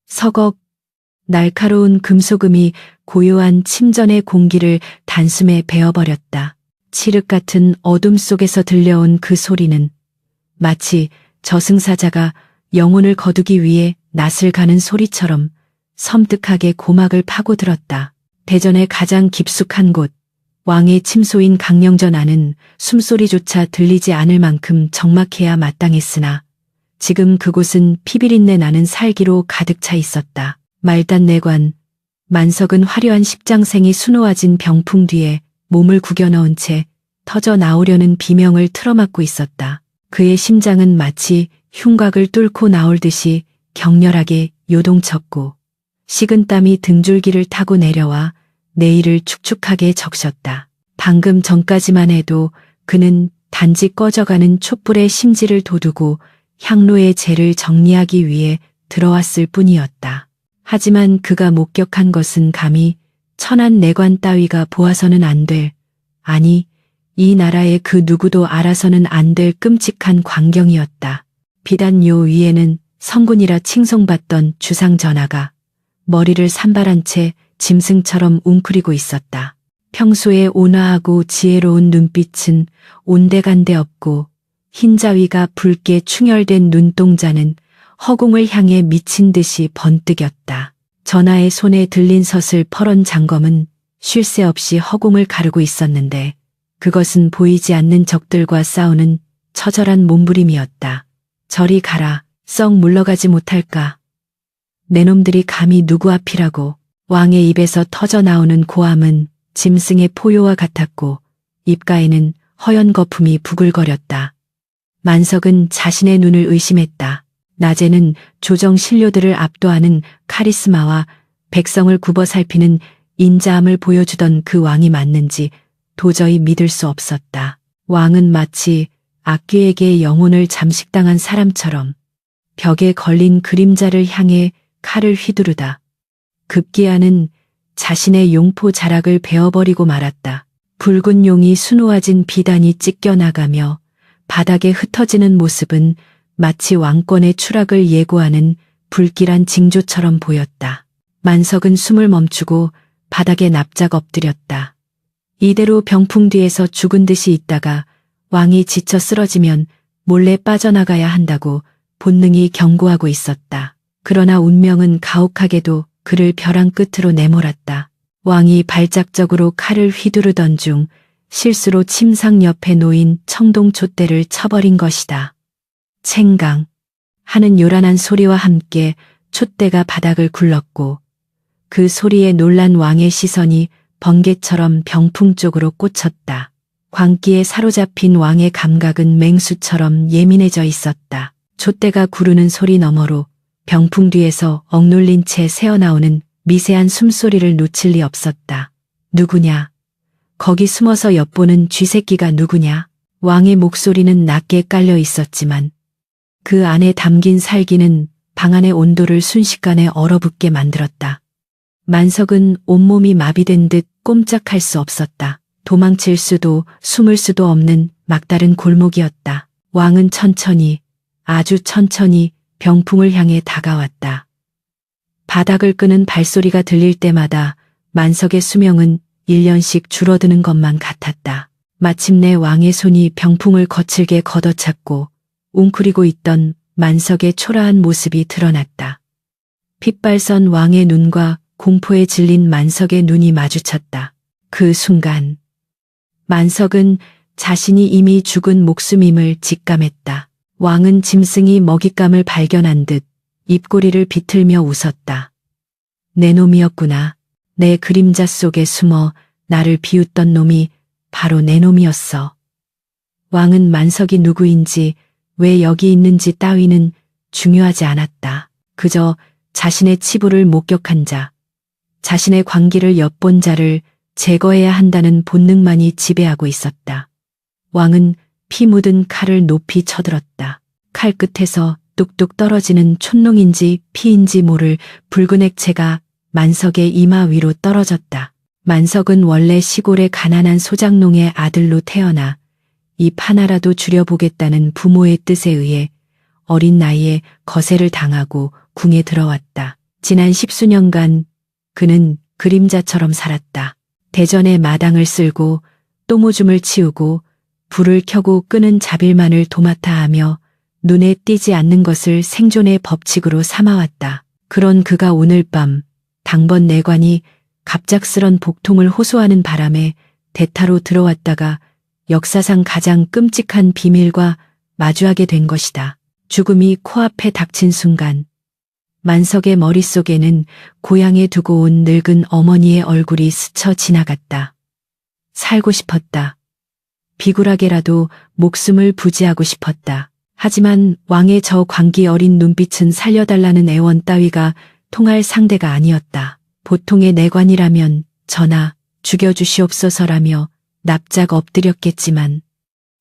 서걱. 날카로운 금소금이 고요한 침전의 공기를 단숨에 베어버렸다. 칠흑 같은 어둠 속에서 들려온 그 소리는 마치 저승사자가 영혼을 거두기 위해 낯을 가는 소리처럼 섬뜩하게 고막을 파고들었다. 대전의 가장 깊숙한 곳, 왕의 침소인 강령전 안은 숨소리조차 들리지 않을 만큼 적막해야 마땅했으나 지금 그곳은 피비린내 나는 살기로 가득 차 있었다. 말단내관, 만석은 화려한 십장생이 수놓아진 병풍 뒤에 몸을 구겨 넣은 채 터져 나오려는 비명을 틀어막고 있었다. 그의 심장은 마치 흉곽을 뚫고 나올 듯이 격렬하게 요동쳤고 식은땀이 등줄기를 타고 내려와 내일을 축축하게 적셨다. 방금 전까지만 해도 그는 단지 꺼져가는 촛불의 심지를 돋우고 향로의 재를 정리하기 위해 들어왔을 뿐이었다. 하지만 그가 목격한 것은 감히 천한 내관 따위가 보아서는 안 될, 아니 이 나라의 그 누구도 알아서는 안 될 끔찍한 광경이었다. 비단요 위에는 성군이라 칭송받던 주상전하가 머리를 산발한 채 짐승처럼 웅크리고 있었다. 평소에 온화하고 지혜로운 눈빛은 온데간데 없고 흰자위가 붉게 충혈된 눈동자는 허공을 향해 미친 듯이 번뜩였다. 전하의 손에 들린 서슬 퍼런 장검은 쉴 새 없이 허공을 가르고 있었는데 그것은 보이지 않는 적들과 싸우는 처절한 몸부림이었다. 저리 가라, 썩 물러가지 못할까. 내 놈들이 감히 누구 앞이라고. 왕의 입에서 터져 나오는 고함은 짐승의 포효와 같았고 입가에는 허연 거품이 부글거렸다. 만석은 자신의 눈을 의심했다. 낮에는 조정 신료들을 압도하는 카리스마와 백성을 굽어 살피는 인자함을 보여주던 그 왕이 맞는지 도저히 믿을 수 없었다. 왕은 마치 악귀에게 영혼을 잠식당한 사람처럼 벽에 걸린 그림자를 향해 칼을 휘두르다 급기야는 자신의 용포 자락을 베어버리고 말았다. 붉은 용이 수놓아진 비단이 찢겨나가며 바닥에 흩어지는 모습은 마치 왕권의 추락을 예고하는 불길한 징조처럼 보였다. 만석은 숨을 멈추고 바닥에 납작 엎드렸다. 이대로 병풍 뒤에서 죽은 듯이 있다가 왕이 지쳐 쓰러지면 몰래 빠져나가야 한다고 본능이 경고하고 있었다. 그러나 운명은 가혹하게도 그를 벼랑 끝으로 내몰았다. 왕이 발작적으로 칼을 휘두르던 중 실수로 침상 옆에 놓인 청동 촛대를 쳐버린 것이다. 챙강 하는 요란한 소리와 함께 촛대가 바닥을 굴렀고 그 소리에 놀란 왕의 시선이 번개처럼 병풍 쪽으로 꽂혔다. 광기에 사로잡힌 왕의 감각은 맹수처럼 예민해져 있었다. 촛대가 구르는 소리 너머로 병풍 뒤에서 억눌린 채 새어나오는 미세한 숨소리를 놓칠 리 없었다. 누구냐? 거기 숨어서 엿보는 쥐새끼가 누구냐? 왕의 목소리는 낮게 깔려 있었지만 그 안에 담긴 살기는 방 안의 온도를 순식간에 얼어붙게 만들었다. 만석은 온몸이 마비된 듯 꼼짝할 수 없었다. 도망칠 수도 숨을 수도 없는 막다른 골목이었다. 왕은 천천히, 아주 천천히 병풍을 향해 다가왔다. 바닥을 끄는 발소리가 들릴 때마다 만석의 수명은 1년씩 줄어드는 것만 같았다. 마침내 왕의 손이 병풍을 거칠게 걷어찼고 웅크리고 있던 만석의 초라한 모습이 드러났다. 핏발선 왕의 눈과 공포에 질린 만석의 눈이 마주쳤다. 그 순간 만석은 자신이 이미 죽은 목숨임을 직감했다. 왕은 짐승이 먹잇감을 발견한 듯 입꼬리를 비틀며 웃었다. 내 놈이었구나. 내 그림자 속에 숨어 나를 비웃던 놈이 바로 내 놈이었어. 왕은 만석이 누구인지 왜 여기 있는지 따위는 중요하지 않았다. 그저 자신의 치부를 목격한 자, 자신의 광기를 엿본 자를 제거해야 한다는 본능만이 지배하고 있었다. 왕은 피 묻은 칼을 높이 쳐들었다. 칼 끝에서 뚝뚝 떨어지는 촛농인지 피인지 모를 붉은 액체가 만석의 이마 위로 떨어졌다. 만석은 원래 시골의 가난한 소장농의 아들로 태어나 입 하나라도 줄여보겠다는 부모의 뜻에 의해 어린 나이에 거세를 당하고 궁에 들어왔다. 지난 10수년간 그는 그림자처럼 살았다. 대전의 마당을 쓸고 똥오줌을 치우고 불을 켜고 끄는 자빌만을 도맡아 하며 눈에 띄지 않는 것을 생존의 법칙으로 삼아왔다. 그런 그가 오늘 밤 당번 내관이 갑작스런 복통을 호소하는 바람에 대타로 들어왔다가 역사상 가장 끔찍한 비밀과 마주하게 된 것이다. 죽음이 코앞에 닥친 순간 만석의 머릿속에는 고향에 두고 온 늙은 어머니의 얼굴이 스쳐 지나갔다. 살고 싶었다. 비굴하게라도 목숨을 부지하고 싶었다. 하지만 왕의 저 광기 어린 눈빛은 살려달라는 애원 따위가 통할 상대가 아니었다. 보통의 내관이라면 전하 죽여주시옵소서라며 납작 엎드렸겠지만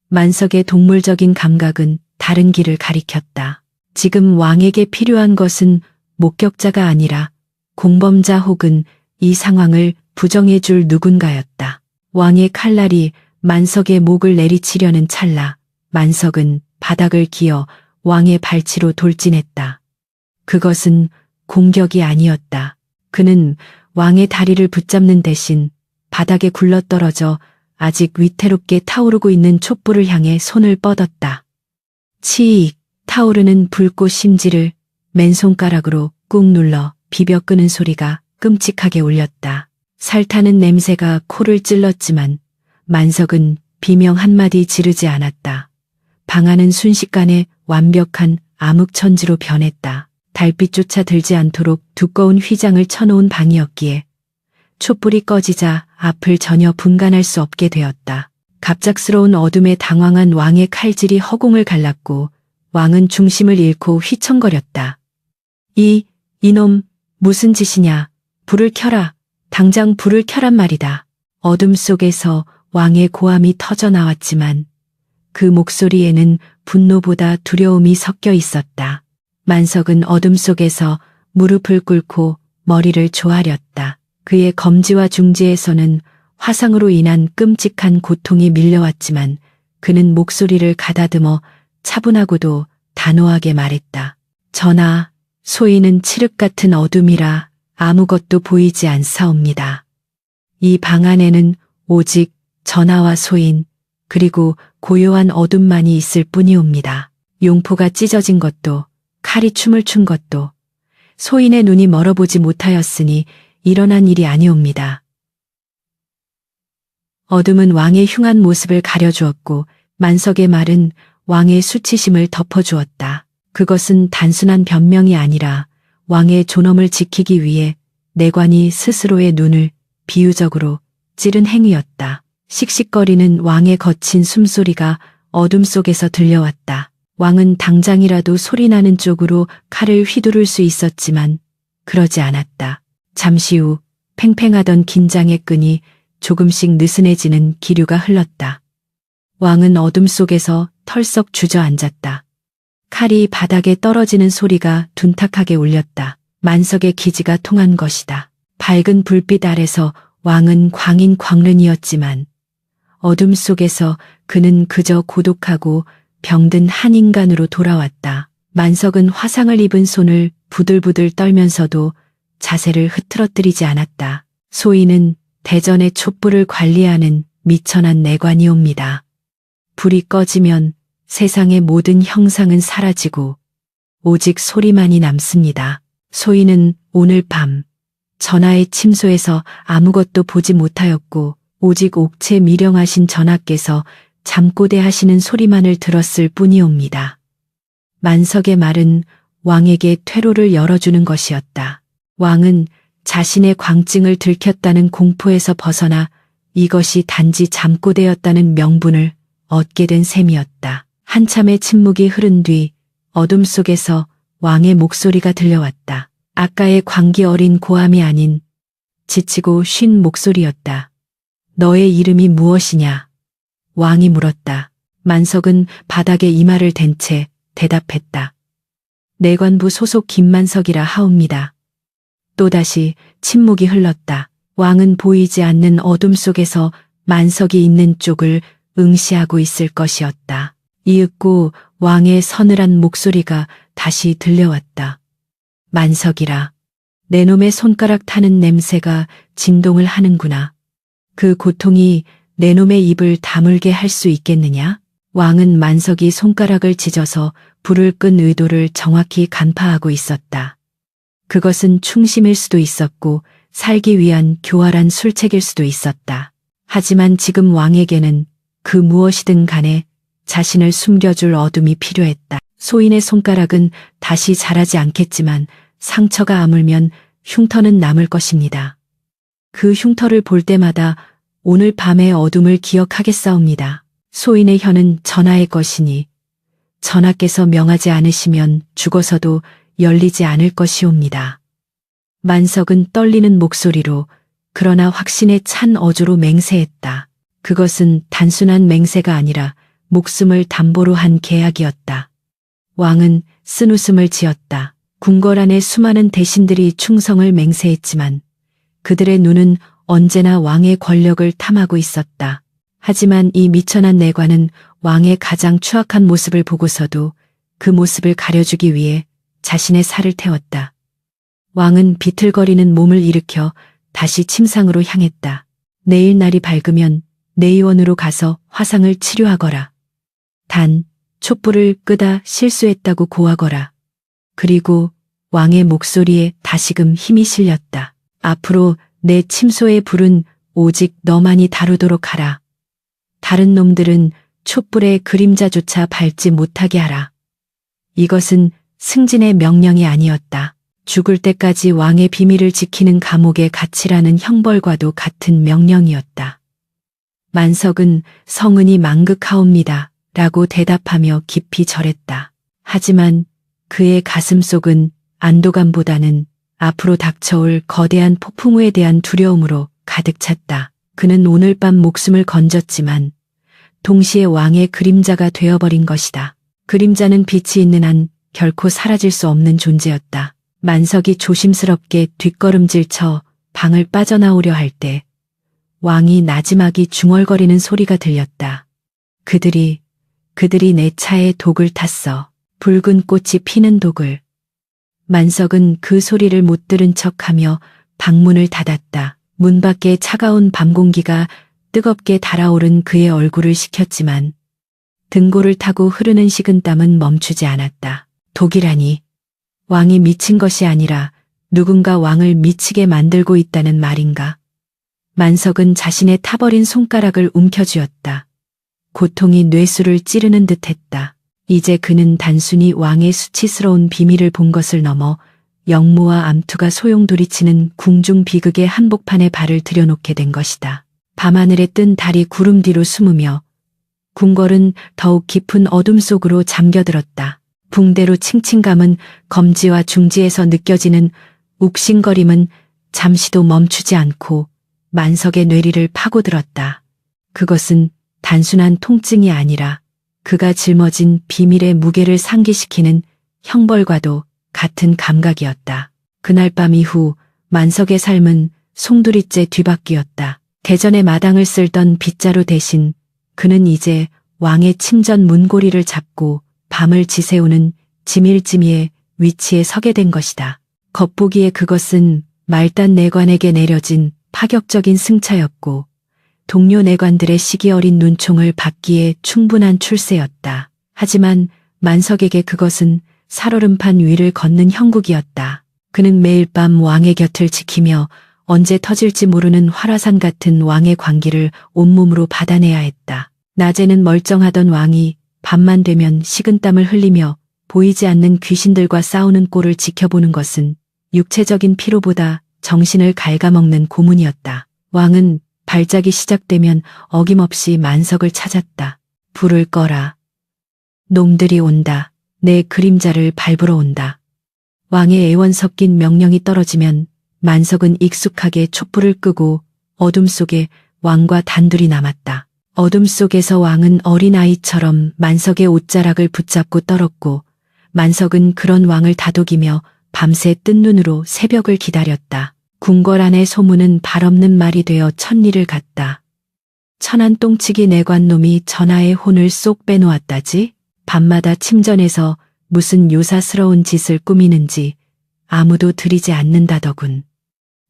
만석의 동물적인 감각은 다른 길을 가리켰다. 지금 왕에게 필요한 것은 목격자가 아니라 공범자 혹은 이 상황을 부정해줄 누군가였다. 왕의 칼날이 만석의 목을 내리치려는 찰나 만석은 바닥을 기어 왕의 발치로 돌진했다. 그것은 공격이 아니었다. 그는 왕의 다리를 붙잡는 대신 바닥에 굴러떨어져 아직 위태롭게 타오르고 있는 촛불을 향해 손을 뻗었다. 치익 타오르는 불꽃 심지를 맨손가락으로 꾹 눌러 비벼 끄는 소리가 끔찍하게 울렸다. 살타는 냄새가 코를 찔렀지만 만석은 비명 한마디 지르지 않았다. 방안은 순식간에 완벽한 암흑천지로 변했다. 달빛조차 들지 않도록 두꺼운 휘장을 쳐놓은 방이었기에 촛불이 꺼지자 앞을 전혀 분간할 수 없게 되었다. 갑작스러운 어둠에 당황한 왕의 칼질이 허공을 갈랐고 왕은 중심을 잃고 휘청거렸다. 이놈 무슨 짓이냐. 불을 켜라. 당장 불을 켜란 말이다. 어둠 속에서 왕의 고함이 터져 나왔지만 그 목소리에는 분노보다 두려움이 섞여 있었다. 만석은 어둠 속에서 무릎을 꿇고 머리를 조아렸다. 그의 검지와 중지에서는 화상으로 인한 끔찍한 고통이 밀려왔지만 그는 목소리를 가다듬어 차분하고도 단호하게 말했다. 전하, 소인은 칠흑 같은 어둠이라 아무것도 보이지 않사옵니다. 이 방 안에는 오직 전하와 소인 그리고 고요한 어둠만이 있을 뿐이옵니다. 용포가 찢어진 것도 칼이 춤을 춘 것도 소인의 눈이 멀어보지 못하였으니 일어난 일이 아니옵니다. 어둠은 왕의 흉한 모습을 가려주었고 만석의 말은 왕의 수치심을 덮어주었다. 그것은 단순한 변명이 아니라 왕의 존엄을 지키기 위해 내관이 스스로의 눈을 비유적으로 찌른 행위였다. 씩씩거리는 왕의 거친 숨소리가 어둠 속에서 들려왔다. 왕은 당장이라도 소리나는 쪽으로 칼을 휘두를 수 있었지만 그러지 않았다. 잠시 후 팽팽하던 긴장의 끈이 조금씩 느슨해지는 기류가 흘렀다. 왕은 어둠 속에서 털썩 주저앉았다. 칼이 바닥에 떨어지는 소리가 둔탁하게 울렸다. 만석의 기지가 통한 것이다. 밝은 불빛 아래서 왕은 광인 광른이었지만 어둠 속에서 그는 그저 고독하고 병든 한 인간으로 돌아왔다. 만석은 화상을 입은 손을 부들부들 떨면서도 자세를 흐트러뜨리지 않았다. 소인은 대전의 촛불을 관리하는 미천한 내관이옵니다. 불이 꺼지면 세상의 모든 형상은 사라지고 오직 소리만이 남습니다. 소인은 오늘 밤 전하의 침소에서 아무것도 보지 못하였고 오직 옥체 미령하신 전하께서 잠꼬대 하시는 소리만을 들었을 뿐이옵니다. 만석의 말은 왕에게 퇴로를 열어주는 것이었다. 왕은 자신의 광증을 들켰다는 공포에서 벗어나 이것이 단지 잠꼬대였다는 명분을 얻게 된 셈이었다. 한참의 침묵이 흐른 뒤 어둠 속에서 왕의 목소리가 들려왔다. 아까의 광기 어린 고함이 아닌 지치고 쉰 목소리였다. 너의 이름이 무엇이냐? 왕이 물었다. 만석은 바닥에 이마를 댄 채 대답했다. 내관부 소속 김만석이라 하옵니다. 또다시 침묵이 흘렀다. 왕은 보이지 않는 어둠 속에서 만석이 있는 쪽을 응시하고 있을 것이었다. 이윽고 왕의 서늘한 목소리가 다시 들려왔다. 만석이라. 내 놈의 손가락 타는 냄새가 진동을 하는구나. 그 고통이 내 놈의 입을 다물게 할 수 있겠느냐? 왕은 만석이 손가락을 찢어서 불을 끈 의도를 정확히 간파하고 있었다. 그것은 충심일 수도 있었고 살기 위한 교활한 술책일 수도 있었다. 하지만 지금 왕에게는 그 무엇이든 간에 자신을 숨겨줄 어둠이 필요했다. 소인의 손가락은 다시 자라지 않겠지만 상처가 아물면 흉터는 남을 것입니다. 그 흉터를 볼 때마다 오늘 밤의 어둠을 기억하겠사옵니다. 소인의 혀는 전하의 것이니 전하께서 명하지 않으시면 죽어서도 열리지 않을 것이옵니다. 만석은 떨리는 목소리로 그러나 확신에 찬 어조로 맹세했다. 그것은 단순한 맹세가 아니라 목숨을 담보로 한 계약이었다. 왕은 쓴웃음을 지었다. 궁궐 안의 수많은 대신들이 충성을 맹세했지만 그들의 눈은 언제나 왕의 권력을 탐하고 있었다. 하지만 이 미천한 내관은 왕의 가장 추악한 모습을 보고서도 그 모습을 가려주기 위해 자신의 살을 태웠다. 왕은 비틀거리는 몸을 일으켜 다시 침상으로 향했다. 내일 날이 밝으면 내의원으로 가서 화상을 치료하거라. 단 촛불을 끄다 실수했다고 고하거라. 그리고 왕의 목소리에 다시금 힘이 실렸다. 앞으로 내 침소의 불은 오직 너만이 다루도록 하라. 다른 놈들은 촛불의 그림자조차 밟지 못하게 하라. 이것은 승진의 명령이 아니었다. 죽을 때까지 왕의 비밀을 지키는 감옥에 갇히라는 형벌과도 같은 명령이었다. 만석은 성은이 망극하옵니다. 라고 대답하며 깊이 절했다. 하지만 그의 가슴속은 안도감보다는 앞으로 닥쳐올 거대한 폭풍우에 대한 두려움으로 가득 찼다. 그는 오늘 밤 목숨을 건졌지만 동시에 왕의 그림자가 되어버린 것이다. 그림자는 빛이 있는 한 결코 사라질 수 없는 존재였다. 만석이 조심스럽게 뒷걸음질쳐 방을 빠져나오려 할 때 왕이 나지막이 중얼거리는 소리가 들렸다. 그들이 내 차에 독을 탔어. 붉은 꽃이 피는 독을. 만석은 그 소리를 못 들은 척하며 방문을 닫았다. 문 밖에 차가운 밤 공기가 뜨겁게 달아오른 그의 얼굴을 식혔지만 등골을 타고 흐르는 식은땀은 멈추지 않았다. 독이라니. 왕이 미친 것이 아니라 누군가 왕을 미치게 만들고 있다는 말인가. 만석은 자신의 타버린 손가락을 움켜쥐었다. 고통이 뇌수를 찌르는 듯했다. 이제 그는 단순히 왕의 수치스러운 비밀을 본 것을 넘어 영모와 암투가 소용돌이치는 궁중 비극의 한복판에 발을 들여놓게 된 것이다. 밤하늘에 뜬 달이 구름 뒤로 숨으며 궁궐은 더욱 깊은 어둠 속으로 잠겨들었다. 붕대로 칭칭감은 검지와 중지에서 느껴지는 욱신거림은 잠시도 멈추지 않고 만석의 뇌리를 파고들었다. 그것은 단순한 통증이 아니라 그가 짊어진 비밀의 무게를 상기시키는 형벌과도 같은 감각이었다. 그날 밤 이후 만석의 삶은 송두리째 뒤바뀌었다. 대전의 마당을 쓸던 빗자루 대신 그는 이제 왕의 침전 문고리를 잡고 밤을 지새우는 지밀지미의 위치에 서게 된 것이다. 겉보기에 그것은 말단 내관에게 내려진 파격적인 승차였고 동료 내관들의 시기 어린 눈총을 받기에 충분한 출세였다. 하지만 만석에게 그것은 살얼음판 위를 걷는 형국이었다. 그는 매일 밤 왕의 곁을 지키며 언제 터질지 모르는 활화산 같은 왕의 광기를 온몸으로 받아내야 했다. 낮에는 멀쩡하던 왕이 밤만 되면 식은땀을 흘리며 보이지 않는 귀신들과 싸우는 꼴을 지켜보는 것은 육체적인 피로보다 정신을 갉아먹는 고문이었다. 왕은 발작이 시작되면 어김없이 만석을 찾았다. 불을 꺼라. 놈들이 온다. 내 그림자를 밟으러 온다. 왕의 애원 섞인 명령이 떨어지면 만석은 익숙하게 촛불을 끄고 어둠 속에 왕과 단둘이 남았다. 어둠 속에서 왕은 어린아이처럼 만석의 옷자락을 붙잡고 떨었고 만석은 그런 왕을 다독이며 밤새 뜬 눈으로 새벽을 기다렸다. 궁궐 안의 소문은 발없는 말이 되어 천리를 갔다. 천한 똥치기 내관놈이 전하의 혼을 쏙 빼놓았다지? 밤마다 침전에서 무슨 요사스러운 짓을 꾸미는지 아무도 들이지 않는다더군.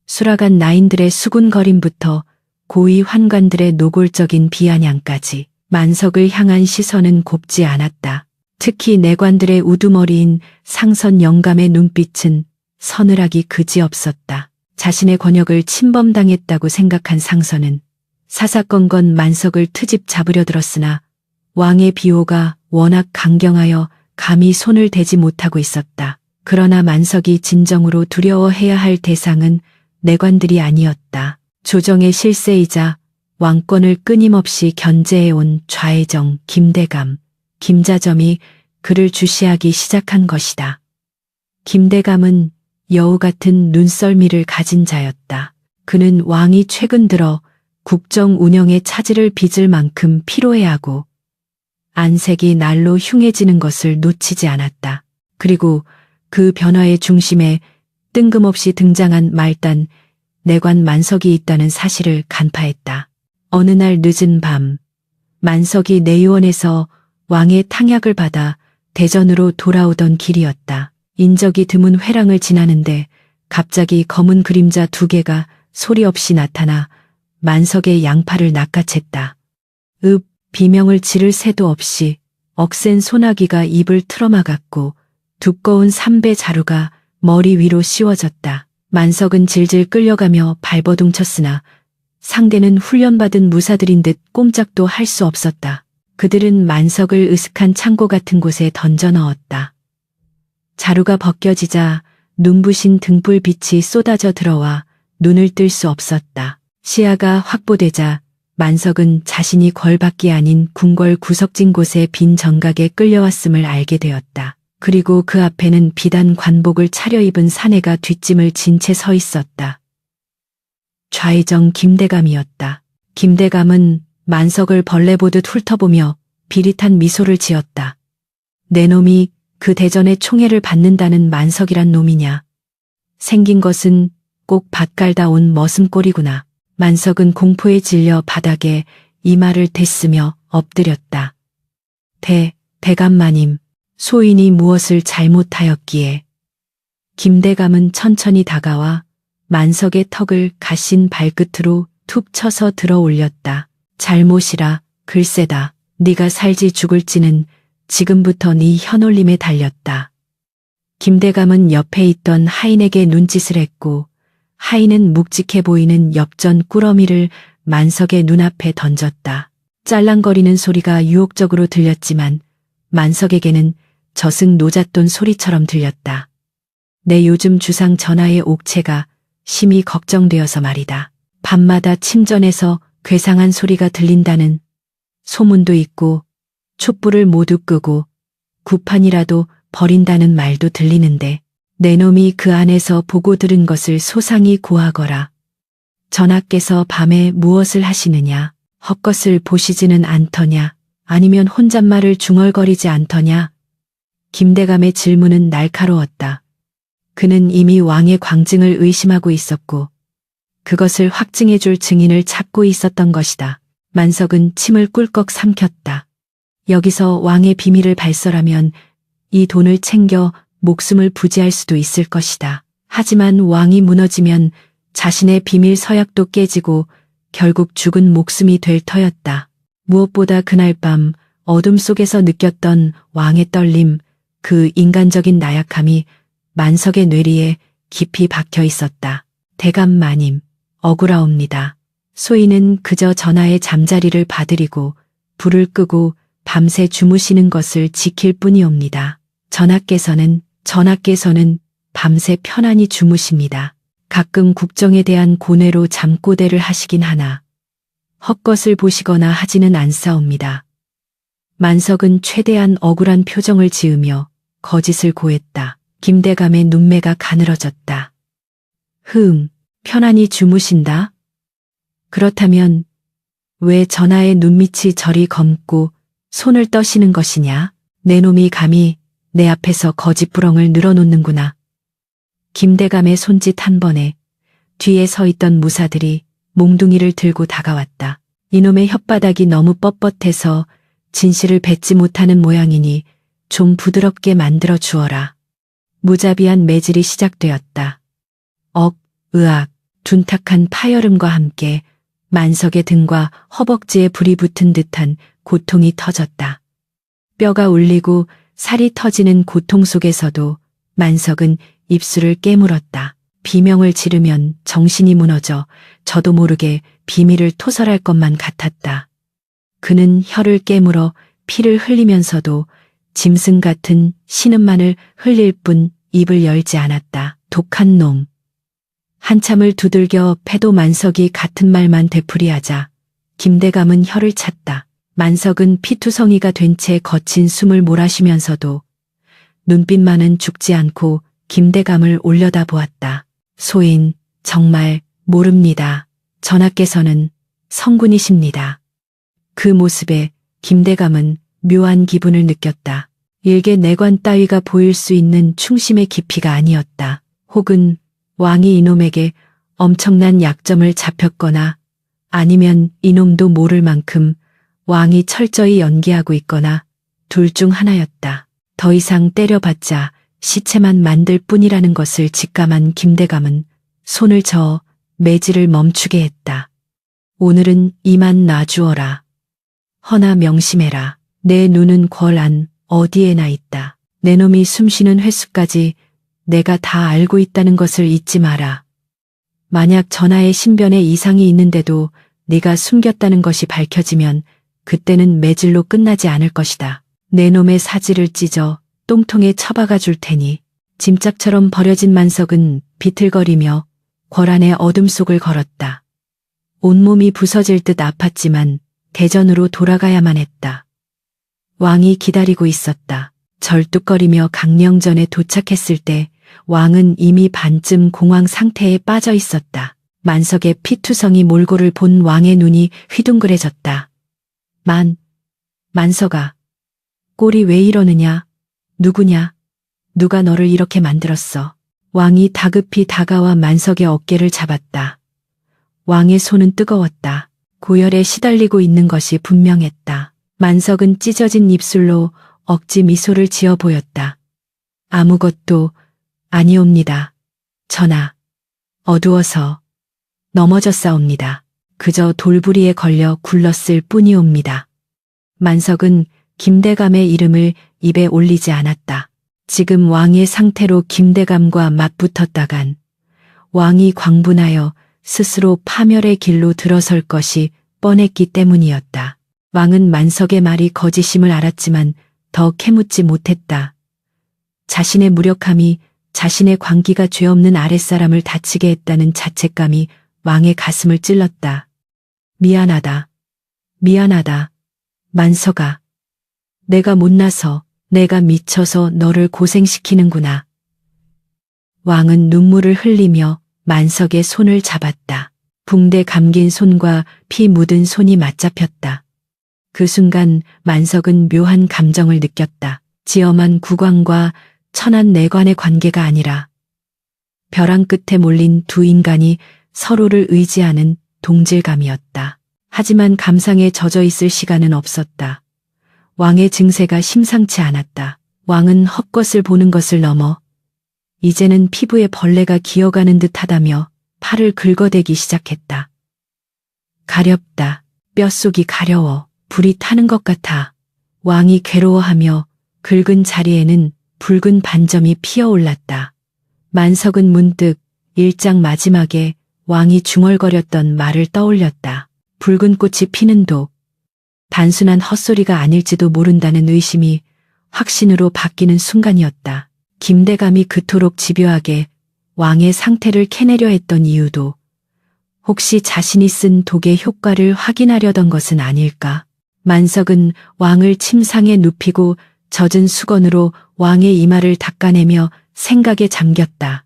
수라간 나인들의 수군거림부터 고위 환관들의 노골적인 비아냥까지 만석을 향한 시선은 곱지 않았다. 특히 내관들의 우두머리인 상선 영감의 눈빛은 서늘하기 그지없었다. 자신의 권역을 침범당했다고 생각한 상선은 사사건건 만석을 트집 잡으려 들었으나 왕의 비호가 워낙 강경하여 감히 손을 대지 못하고 있었다. 그러나 만석이 진정으로 두려워해야 할 대상은 내관들이 아니었다. 조정의 실세이자 왕권을 끊임없이 견제해온 좌의정 김대감, 김자점이 그를 주시하기 시작한 것이다. 김대감은 여우 같은 눈썰미를 가진 자였다. 그는 왕이 최근 들어 국정 운영에 차질을 빚을 만큼 피로해하고 안색이 날로 흉해지는 것을 놓치지 않았다. 그리고 그 변화의 중심에 뜬금없이 등장한 말단 내관 만석이 있다는 사실을 간파했다. 어느 날 늦은 밤 만석이 내의원에서 왕의 탕약을 받아 대전으로 돌아오던 길이었다. 인적이 드문 회랑을 지나는데 갑자기 검은 그림자 두 개가 소리 없이 나타나 만석의 양팔을 낚아챘다. 비명을 지를 새도 없이 억센 소나기가 입을 틀어막았고 두꺼운 삼배 자루가 머리 위로 씌워졌다. 만석은 질질 끌려가며 발버둥쳤으나 상대는 훈련받은 무사들인 듯 꼼짝도 할 수 없었다. 그들은 만석을 으슥한 창고 같은 곳에 던져 넣었다. 자루가 벗겨지자 눈부신 등불빛이 쏟아져 들어와 눈을 뜰 수 없었다. 시야가 확보되자 만석은 자신이 걸밖에 아닌 궁궐 구석진 곳의 빈 정각에 끌려왔음을 알게 되었다. 그리고 그 앞에는 비단 관복을 차려입은 사내가 뒷짐을 진 채 서 있었다. 좌의정 김대감이었다. 김대감은 만석을 벌레 보듯 훑어보며 비릿한 미소를 지었다. 내 놈이 그 대전에 총애를 받는다는 만석이란 놈이냐. 생긴 것은 꼭 밭갈다 온 머슴꼴이구나. 만석은 공포에 질려 바닥에 이마를 댔으며 엎드렸다. 대감마님, 소인이 무엇을 잘못하였기에. 김대감은 천천히 다가와 만석의 턱을 가신 발끝으로 툭 쳐서 들어 올렸다. 잘못이라 글쎄다. 네가 살지 죽을지는 지금부터 네 혀놀림에 달렸다. 김대감은 옆에 있던 하인에게 눈짓을 했고 하인은 묵직해 보이는 엽전 꾸러미를 만석의 눈앞에 던졌다. 짤랑거리는 소리가 유혹적으로 들렸지만 만석에게는 저승 노잣돈 소리처럼 들렸다. 내 요즘 주상 전하의 옥체가 심히 걱정되어서 말이다. 밤마다 침전에서 괴상한 소리가 들린다는 소문도 있고 촛불을 모두 끄고 구판이라도 버린다는 말도 들리는데 내 놈이 그 안에서 보고 들은 것을 소상히 고하거라. 전하께서 밤에 무엇을 하시느냐? 헛것을 보시지는 않더냐? 아니면 혼잣말을 중얼거리지 않더냐? 김대감의 질문은 날카로웠다. 그는 이미 왕의 광증을 의심하고 있었고 그것을 확증해 줄 증인을 찾고 있었던 것이다. 만석은 침을 꿀꺽 삼켰다. 여기서 왕의 비밀을 발설하면 이 돈을 챙겨 목숨을 부지할 수도 있을 것이다. 하지만 왕이 무너지면 자신의 비밀 서약도 깨지고 결국 죽은 목숨이 될 터였다. 무엇보다 그날 밤 어둠 속에서 느꼈던 왕의 떨림, 그 인간적인 나약함이 만석의 뇌리에 깊이 박혀 있었다. 대감마님, 억울하옵니다. 소인은 그저 전하의 잠자리를 봐드리고 불을 끄고 밤새 주무시는 것을 지킬 뿐이옵니다. 전하께서는 밤새 편안히 주무십니다. 가끔 국정에 대한 고뇌로 잠꼬대를 하시긴 하나 헛것을 보시거나 하지는 않사옵니다. 만석은 최대한 억울한 표정을 지으며 거짓을 고했다. 김대감의 눈매가 가늘어졌다. 편안히 주무신다? 그렇다면 왜 전하의 눈밑이 저리 검고 손을 떠시는 것이냐? 내 놈이 감히 내 앞에서 거짓부렁을 늘어놓는구나. 김대감의 손짓 한 번에 뒤에 서 있던 무사들이 몽둥이를 들고 다가왔다. 이놈의 혓바닥이 너무 뻣뻣해서 진실을 뱉지 못하는 모양이니 좀 부드럽게 만들어 주어라. 무자비한 매질이 시작되었다. 으악, 둔탁한 파열음과 함께 만석의 등과 허벅지에 불이 붙은 듯한 고통이 터졌다. 뼈가 울리고 살이 터지는 고통 속에서도 만석은 입술을 깨물었다. 비명을 지르면 정신이 무너져 저도 모르게 비밀을 토설할 것만 같았다. 그는 혀를 깨물어 피를 흘리면서도 짐승 같은 신음만을 흘릴 뿐 입을 열지 않았다. 독한 놈. 한참을 두들겨 패도 만석이 같은 말만 되풀이하자 김대감은 혀를 찼다. 만석은 피투성이가 된 채 거친 숨을 몰아쉬면서도 눈빛만은 죽지 않고 김대감을 올려다보았다. 소인, 정말 모릅니다. 전하께서는 성군이십니다. 그 모습에 김대감은 묘한 기분을 느꼈다. 일개 내관 따위가 보일 수 있는 충심의 깊이가 아니었다. 혹은 왕이 이놈에게 엄청난 약점을 잡혔거나 아니면 이놈도 모를 만큼 왕이 철저히 연기하고 있거나 둘 중 하나였다. 더 이상 때려봤자 시체만 만들 뿐이라는 것을 직감한 김대감은 손을 저어 매질을 멈추게 했다. 오늘은 이만 놔주어라. 허나 명심해라. 내 눈은 궐 안 어디에나 있다. 내 놈이 숨쉬는 횟수까지 내가 다 알고 있다는 것을 잊지 마라. 만약 전하의 신변에 이상이 있는데도 네가 숨겼다는 것이 밝혀지면 그때는 매질로 끝나지 않을 것이다. 내 놈의 사지를 찢어 똥통에 처박아 줄 테니. 짐짝처럼 버려진 만석은 비틀거리며 궐 안의 어둠 속을 걸었다. 온몸이 부서질 듯 아팠지만 대전으로 돌아가야만 했다. 왕이 기다리고 있었다. 절뚝거리며 강령전에 도착했을 때 왕은 이미 반쯤 공황 상태에 빠져 있었다. 만석의 피투성이 몰골을 본 왕의 눈이 휘둥그레졌다. 만석아. 꼴이 왜 이러느냐? 누구냐? 누가 너를 이렇게 만들었어? 왕이 다급히 다가와 만석의 어깨를 잡았다. 왕의 손은 뜨거웠다. 고열에 시달리고 있는 것이 분명했다. 만석은 찢어진 입술로 억지 미소를 지어 보였다. 아무것도 아니옵니다. 전하. 어두워서 넘어졌사옵니다. 그저 돌부리에 걸려 굴렀을 뿐이옵니다. 만석은 김대감의 이름을 입에 올리지 않았다. 지금 왕의 상태로 김대감과 맞붙었다간 왕이 광분하여 스스로 파멸의 길로 들어설 것이 뻔했기 때문이었다. 왕은 만석의 말이 거짓임을 알았지만 더 캐묻지 못했다. 자신의 무력함이 자신의 광기가 죄 없는 아랫사람을 다치게 했다는 자책감이 왕의 가슴을 찔렀다. 미안하다. 만석아. 내가 못나서, 내가 미쳐서 너를 고생시키는구나. 왕은 눈물을 흘리며 만석의 손을 잡았다. 붕대 감긴 손과 피 묻은 손이 맞잡혔다. 그 순간 만석은 묘한 감정을 느꼈다. 지엄한 국왕과 천한 내관의 관계가 아니라 벼랑 끝에 몰린 두 인간이 서로를 의지하는 동질감이었다. 하지만 감상에 젖어 있을 시간은 없었다. 왕의 증세가 심상치 않았다. 왕은 헛것을 보는 것을 넘어 이제는 피부에 벌레가 기어가는 듯하다며 팔을 긁어대기 시작했다. 가렵다. 뼛속이 가려워. 불이 타는 것 같아. 왕이 괴로워하며 긁은 자리에는 붉은 반점이 피어올랐다. 만석은 문득 일장 마지막에 왕이 중얼거렸던 말을 떠올렸다. 붉은 꽃이 피는 독. 단순한 헛소리가 아닐지도 모른다는 의심이 확신으로 바뀌는 순간이었다. 김대감이 그토록 집요하게 왕의 상태를 캐내려 했던 이유도 혹시 자신이 쓴 독의 효과를 확인하려던 것은 아닐까? 만석은 왕을 침상에 눕히고 젖은 수건으로 왕의 이마를 닦아내며 생각에 잠겼다.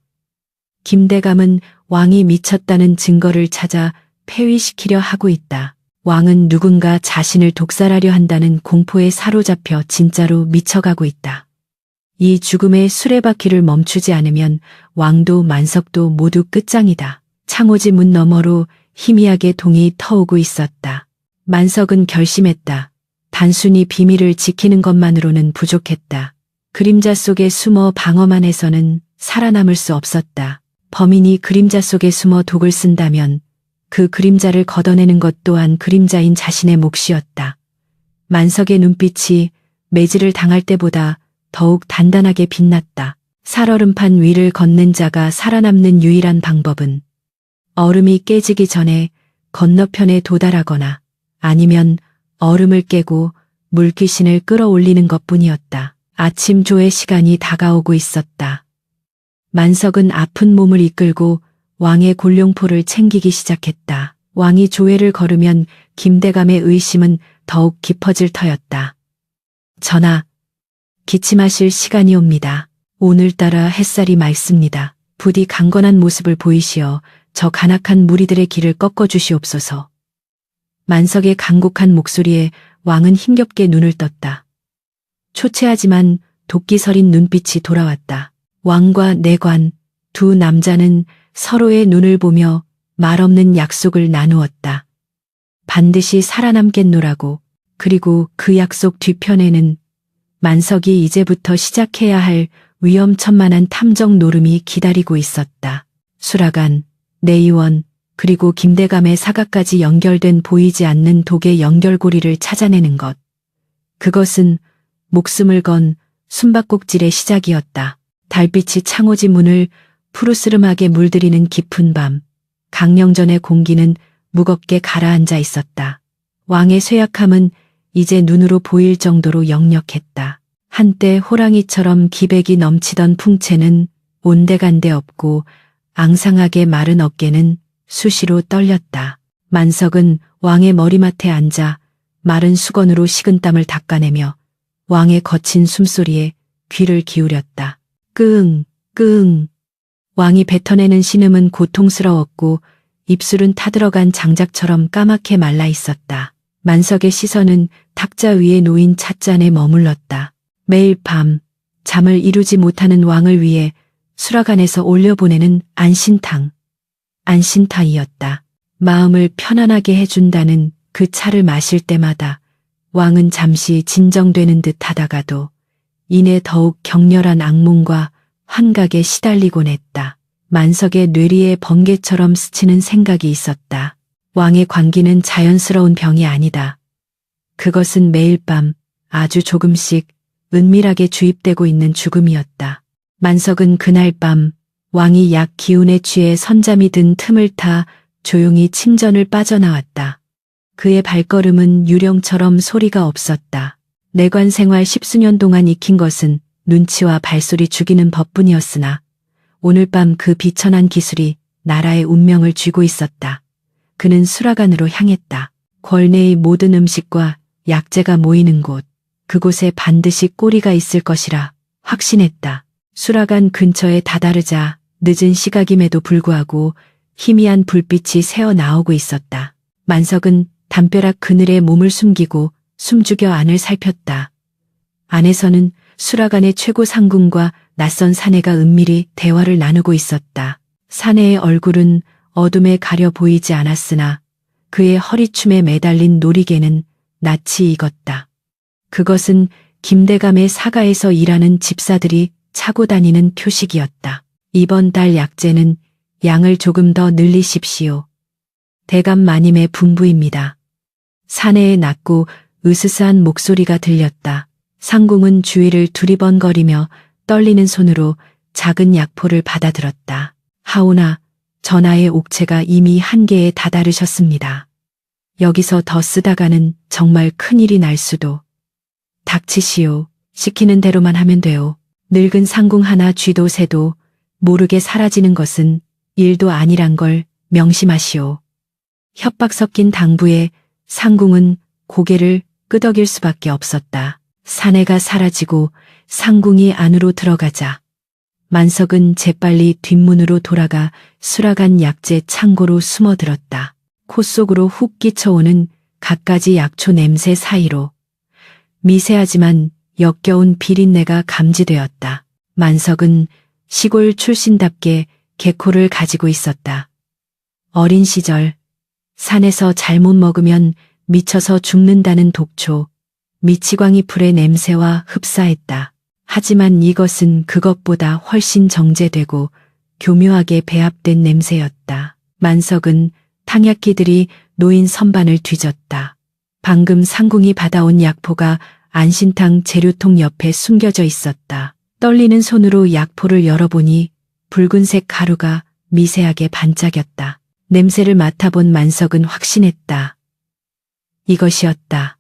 김대감은 왕이 미쳤다는 증거를 찾아 폐위시키려 하고 있다. 왕은 누군가 자신을 독살하려 한다는 공포에 사로잡혀 진짜로 미쳐가고 있다. 이 죽음의 수레바퀴를 멈추지 않으면 왕도 만석도 모두 끝장이다. 창호지 문 너머로 희미하게 동이 터오고 있었다. 만석은 결심했다. 단순히 비밀을 지키는 것만으로는 부족했다. 그림자 속에 숨어 방어만 해서는 살아남을 수 없었다. 범인이 그림자 속에 숨어 독을 쓴다면 그 그림자를 걷어내는 것 또한 그림자인 자신의 몫이었다. 만석의 눈빛이 매질을 당할 때보다 더욱 단단하게 빛났다. 살얼음판 위를 걷는 자가 살아남는 유일한 방법은 얼음이 깨지기 전에 건너편에 도달하거나 아니면 얼음을 깨고 물귀신을 끌어올리는 것뿐이었다. 아침 조의 시간이 다가오고 있었다. 만석은 아픈 몸을 이끌고 왕의 골룡포를 챙기기 시작했다. 왕이 조회를 걸으면 김대감의 의심은 더욱 깊어질 터였다. 전하, 기침하실 시간이 옵니다. 오늘따라 햇살이 맑습니다. 부디 강건한 모습을 보이시어 저 간악한 무리들의 길을 꺾어주시옵소서. 만석의 간곡한 목소리에 왕은 힘겹게 눈을 떴다. 초췌하지만 도끼 서린 눈빛이 돌아왔다. 왕과 내관, 두 남자는 서로의 눈을 보며 말없는 약속을 나누었다. 반드시 살아남겠노라고. 그리고 그 약속 뒤편에는 만석이 이제부터 시작해야 할 위험천만한 탐정 노름이 기다리고 있었다. 수라간, 내의원, 그리고 김대감의 사각까지 연결된 보이지 않는 독의 연결고리를 찾아내는 것. 그것은 목숨을 건 숨바꼭질의 시작이었다. 달빛이 창호지 문을 푸르스름하게 물들이는 깊은 밤, 강령전의 공기는 무겁게 가라앉아 있었다. 왕의 쇠약함은 이제 눈으로 보일 정도로 역력했다. 한때 호랑이처럼 기백이 넘치던 풍채는 온데간데 없고 앙상하게 마른 어깨는 수시로 떨렸다. 만석은 왕의 머리맡에 앉아 마른 수건으로 식은땀을 닦아내며 왕의 거친 숨소리에 귀를 기울였다. 끙, 끙. 왕이 뱉어내는 신음은 고통스러웠고 입술은 타들어간 장작처럼 까맣게 말라 있었다. 만석의 시선은 탁자 위에 놓인 찻잔에 머물렀다. 매일 밤 잠을 이루지 못하는 왕을 위해 수라간에서 올려보내는 안신탕이었다. 마음을 편안하게 해준다는 그 차를 마실 때마다 왕은 잠시 진정되는 듯 하다가도 이내 더욱 격렬한 악몽과 환각에 시달리곤 했다. 만석의 뇌리에 번개처럼 스치는 생각이 있었다. 왕의 광기는 자연스러운 병이 아니다. 그것은 매일 밤 아주 조금씩 은밀하게 주입되고 있는 죽음이었다. 만석은 그날 밤 왕이 약 기운에 취해 선잠이 든 틈을 타 조용히 침전을 빠져나왔다. 그의 발걸음은 유령처럼 소리가 없었다. 내관 생활 10수년 동안 익힌 것은 눈치와 발소리 죽이는 법뿐이었으나 오늘 밤 그 비천한 기술이 나라의 운명을 쥐고 있었다. 그는 수라간으로 향했다. 궐내의 모든 음식과 약재가 모이는 곳, 그곳에 반드시 꼬리가 있을 것이라 확신했다. 수라간 근처에 다다르자 늦은 시각임에도 불구하고 희미한 불빛이 새어 나오고 있었다. 만석은 담벼락 그늘에 몸을 숨기고 숨죽여 안을 살폈다. 안에서는 수라간의 최고 상궁과 낯선 사내가 은밀히 대화를 나누고 있었다. 사내의 얼굴은 어둠에 가려 보이지 않았으나 그의 허리춤에 매달린 놀이개는 낯이 익었다. 그것은 김대감의 사가에서 일하는 집사들이 차고 다니는 표식이었다. 이번 달 약재는 양을 조금 더 늘리십시오. 대감 마님의 분부입니다. 사내의 낮고 으스스한 목소리가 들렸다. 상궁은 주위를 두리번거리며 떨리는 손으로 작은 약포를 받아들었다. 하오나 전하의 옥체가 이미 한계에 다다르셨습니다. 여기서 더 쓰다가는 정말 큰일이 날 수도. 닥치시오. 시키는 대로만 하면 돼요. 늙은 상궁 하나 쥐도 새도 모르게 사라지는 것은 일도 아니란 걸 명심하시오. 협박 섞인 당부에 상궁은 고개를 끄덕일 수밖에 없었다. 사내가 사라지고 상궁이 안으로 들어가자 만석은 재빨리 뒷문으로 돌아가 수라간 약재 창고로 숨어들었다. 코 속으로 훅 끼쳐오는 갖가지 약초 냄새 사이로 미세하지만 역겨운 비린내가 감지되었다. 만석은 시골 출신답게 개코를 가지고 있었다. 어린 시절 산에서 잘못 먹으면 미쳐서 죽는다는 독초, 미치광이 풀의 냄새와 흡사했다. 하지만 이것은 그것보다 훨씬 정제되고 교묘하게 배합된 냄새였다. 만석은 탕약기들이 놓인 선반을 뒤졌다. 방금 상궁이 받아온 약포가 안신탕 재료통 옆에 숨겨져 있었다. 떨리는 손으로 약포를 열어보니 붉은색 가루가 미세하게 반짝였다. 냄새를 맡아본 만석은 확신했다. 이것이었다.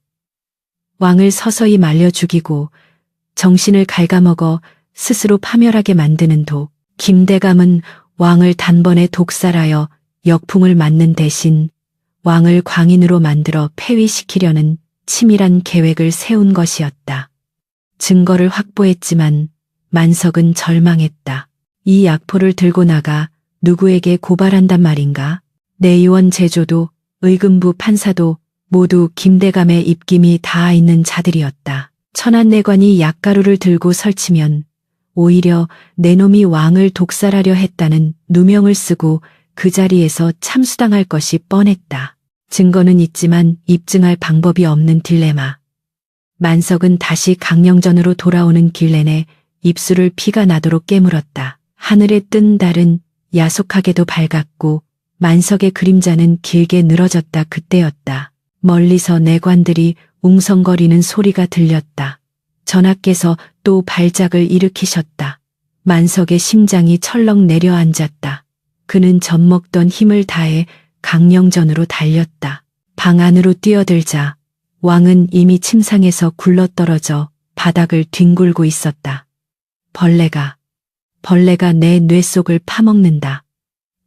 왕을 서서히 말려 죽이고 정신을 갉아먹어 스스로 파멸하게 만드는 독. 김대감은 왕을 단번에 독살하여 역풍을 맞는 대신 왕을 광인으로 만들어 폐위시키려는 치밀한 계획을 세운 것이었다. 증거를 확보했지만 만석은 절망했다. 이 약포를 들고 나가 누구에게 고발한단 말인가? 내의원 제조도 의금부 판사도 모두 김대감의 입김이 닿아 있는 자들이었다. 천안내관이 약가루를 들고 설치면 오히려 내놈이 왕을 독살하려 했다는 누명을 쓰고 그 자리에서 참수당할 것이 뻔했다. 증거는 있지만 입증할 방법이 없는 딜레마. 만석은 다시 강령전으로 돌아오는 길 내내 입술을 피가 나도록 깨물었다. 하늘에 뜬 달은 야속하게도 밝았고 만석의 그림자는 길게 늘어졌다. 그때였다. 멀리서 내관들이 웅성거리는 소리가 들렸다. 전하께서 또 발작을 일으키셨다. 만석의 심장이 철렁 내려앉았다. 그는 젖먹던 힘을 다해 강령전으로 달렸다. 방 안으로 뛰어들자 왕은 이미 침상에서 굴러떨어져 바닥을 뒹굴고 있었다. 벌레가 내 뇌 속을 파먹는다.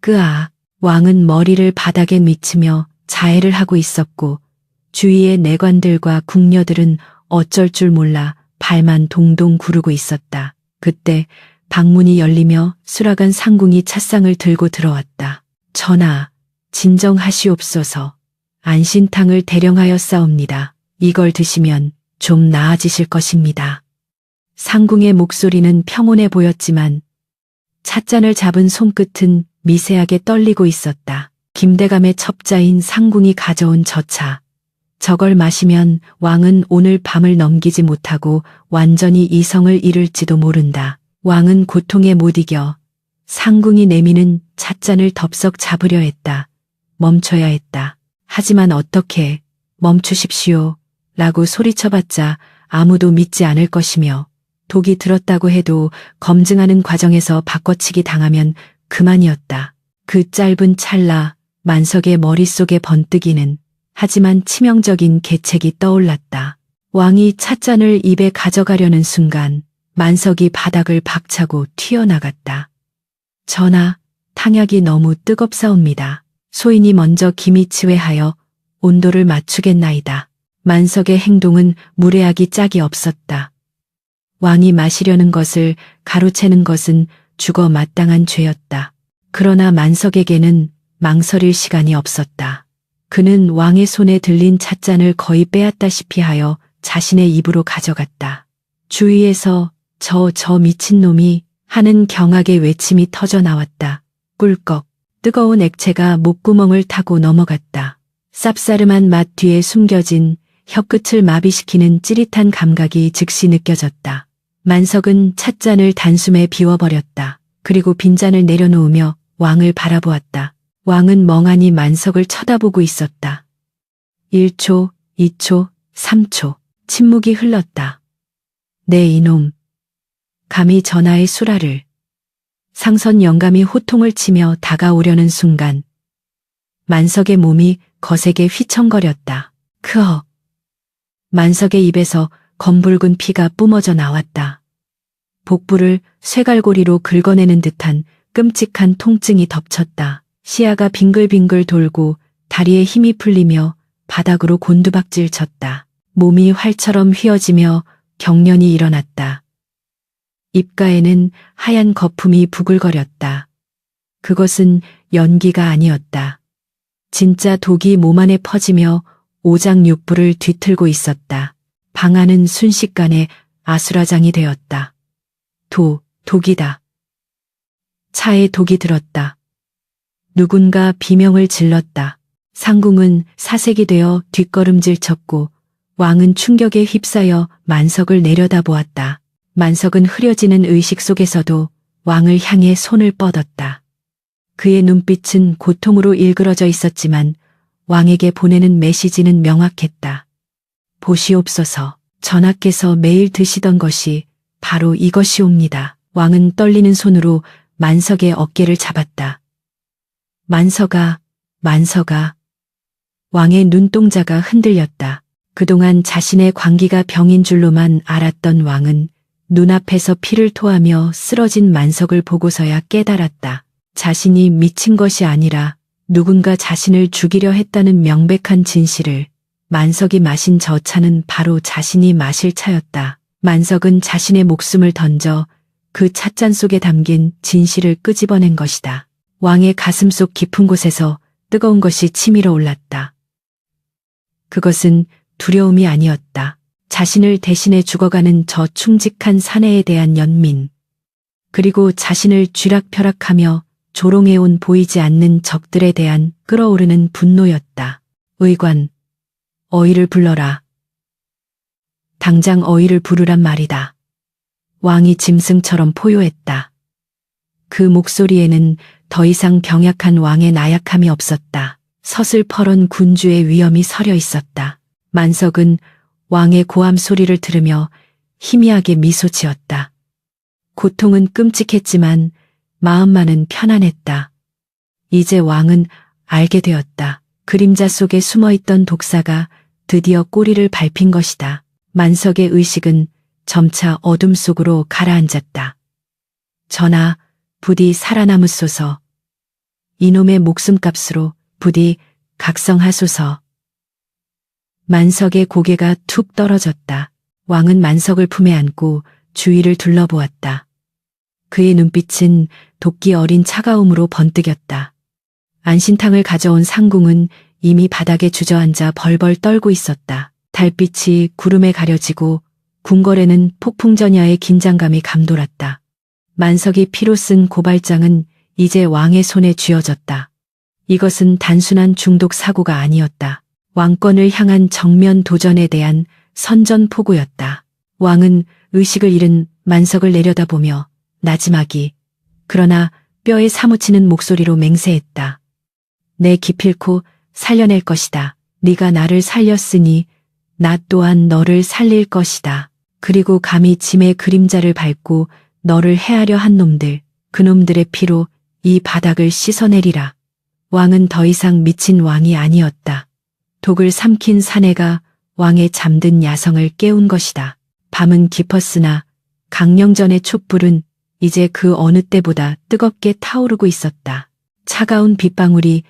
끄아. 왕은 머리를 바닥에 미치며 자해를 하고 있었고 주위의 내관들과 궁녀들은 어쩔 줄 몰라 발만 동동 구르고 있었다. 그때 방문이 열리며 수라간 상궁이 찻상을 들고 들어왔다. 전하, 진정하시옵소서. 안신탕을 대령하여 싸웁니다. 이걸 드시면 좀 나아지실 것입니다. 상궁의 목소리는 평온해 보였지만 찻잔을 잡은 손끝은 미세하게 떨리고 있었다. 김대감의 첩자인 상궁이 가져온 저 차. 저걸 마시면 왕은 오늘 밤을 넘기지 못하고 완전히 이성을 잃을지도 모른다. 왕은 고통에 못 이겨 상궁이 내미는 찻잔을 덥석 잡으려 했다. 멈춰야 했다. 하지만 어떻게 멈추십시오 라고 소리쳐봤자 아무도 믿지 않을 것이며 독이 들었다고 해도 검증하는 과정에서 바꿔치기 당하면 그만이었다. 그 짧은 찰나 만석의 머릿속에 번뜩이는 하지만 치명적인 계책이 떠올랐다. 왕이 찻잔을 입에 가져가려는 순간 만석이 바닥을 박차고 튀어나갔다. 전하, 탕약이 너무 뜨겁사옵니다. 소인이 먼저 기미치회하여 온도를 맞추겠나이다. 만석의 행동은 무례하기 짝이 없었다. 왕이 마시려는 것을 가로채는 것은 죽어 마땅한 죄였다. 그러나 만석에게는 망설일 시간이 없었다. 그는 왕의 손에 들린 찻잔을 거의 빼앗다시피 하여 자신의 입으로 가져갔다. 주위에서 저 미친놈이 하는 경악의 외침이 터져 나왔다. 꿀꺽. 뜨거운 액체가 목구멍을 타고 넘어갔다. 쌉싸름한 맛 뒤에 숨겨진 혀끝을 마비시키는 찌릿한 감각이 즉시 느껴졌다. 만석은 찻잔을 단숨에 비워버렸다. 그리고 빈잔을 내려놓으며 왕을 바라보았다. 왕은 멍하니 만석을 쳐다보고 있었다. 1초, 2초, 3초. 침묵이 흘렀다. 네 이놈. 감히 전하의 수라를. 상선 영감이 호통을 치며 다가오려는 순간 만석의 몸이 거세게 휘청거렸다. 크어. 만석의 입에서 검붉은 피가 뿜어져 나왔다. 복부를 쇠갈고리로 긁어내는 듯한 끔찍한 통증이 덮쳤다. 시야가 빙글빙글 돌고 다리에 힘이 풀리며 바닥으로 곤두박질 쳤다. 몸이 활처럼 휘어지며 경련이 일어났다. 입가에는 하얀 거품이 부글거렸다. 그것은 연기가 아니었다. 진짜 독이 몸 안에 퍼지며 오장육부를 뒤틀고 있었다. 방 안은 순식간에 아수라장이 되었다. 독이다. 차에 독이 들었다. 누군가 비명을 질렀다. 상궁은 사색이 되어 뒷걸음질 쳤고 왕은 충격에 휩싸여 만석을 내려다보았다. 만석은 흐려지는 의식 속에서도 왕을 향해 손을 뻗었다. 그의 눈빛은 고통으로 일그러져 있었지만 왕에게 보내는 메시지는 명확했다. 보시옵소서, 전하께서 매일 드시던 것이 바로 이것이옵니다. 왕은 떨리는 손으로 만석의 어깨를 잡았다. 만석아, 만석아. 왕의 눈동자가 흔들렸다. 그동안 자신의 광기가 병인 줄로만 알았던 왕은 눈앞에서 피를 토하며 쓰러진 만석을 보고서야 깨달았다. 자신이 미친 것이 아니라 누군가 자신을 죽이려 했다는 명백한 진실을. 만석이 마신 저 차는 바로 자신이 마실 차였다. 만석은 자신의 목숨을 던져 그 찻잔 속에 담긴 진실을 끄집어낸 것이다. 왕의 가슴속 깊은 곳에서 뜨거운 것이 치밀어 올랐다. 그것은 두려움이 아니었다. 자신을 대신해 죽어가는 저 충직한 사내에 대한 연민, 그리고 자신을 쥐락펴락하며 조롱해온 보이지 않는 적들에 대한 끓어오르는 분노였다. 의관, 어의를 불러라. 당장 어의를 부르란 말이다. 왕이 짐승처럼 포효했다. 그 목소리에는 더 이상 병약한 왕의 나약함이 없었다. 서슬퍼런 군주의 위엄이 서려 있었다. 만석은 왕의 고함 소리를 들으며 희미하게 미소 지었다. 고통은 끔찍했지만 마음만은 편안했다. 이제 왕은 알게 되었다. 그림자 속에 숨어있던 독사가 드디어 꼬리를 밟힌 것이다. 만석의 의식은 점차 어둠 속으로 가라앉았다. 전하, 부디 살아남으소서. 이놈의 목숨값으로 부디 각성하소서. 만석의 고개가 툭 떨어졌다. 왕은 만석을 품에 안고 주위를 둘러보았다. 그의 눈빛은 도끼 어린 차가움으로 번뜩였다. 안신탕을 가져온 상궁은 이미 바닥에 주저앉아 벌벌 떨고 있었다. 달빛이 구름에 가려지고 궁궐에는 폭풍전야의 긴장감이 감돌았다. 만석이 피로 쓴 고발장은 이제 왕의 손에 쥐어졌다. 이것은 단순한 중독 사고가 아니었다. 왕권을 향한 정면 도전에 대한 선전포고였다. 왕은 의식을 잃은 만석을 내려다보며 나지막이, 그러나 뼈에 사무치는 목소리로 맹세했다. 내 기필코 살려낼 것이다. 네가 나를 살렸으니 나 또한 너를 살릴 것이다. 그리고 감히 짐의 그림자를 밟고 너를 해하려 한 놈들, 그놈들의 피로 이 바닥을 씻어내리라. 왕은 더 이상 미친 왕이 아니었다. 독을 삼킨 사내가 왕의 잠든 야성을 깨운 것이다. 밤은 깊었으나 강령전의 촛불은 이제 그 어느 때보다 뜨겁게 타오르고 있었다. 차가운 빗방울이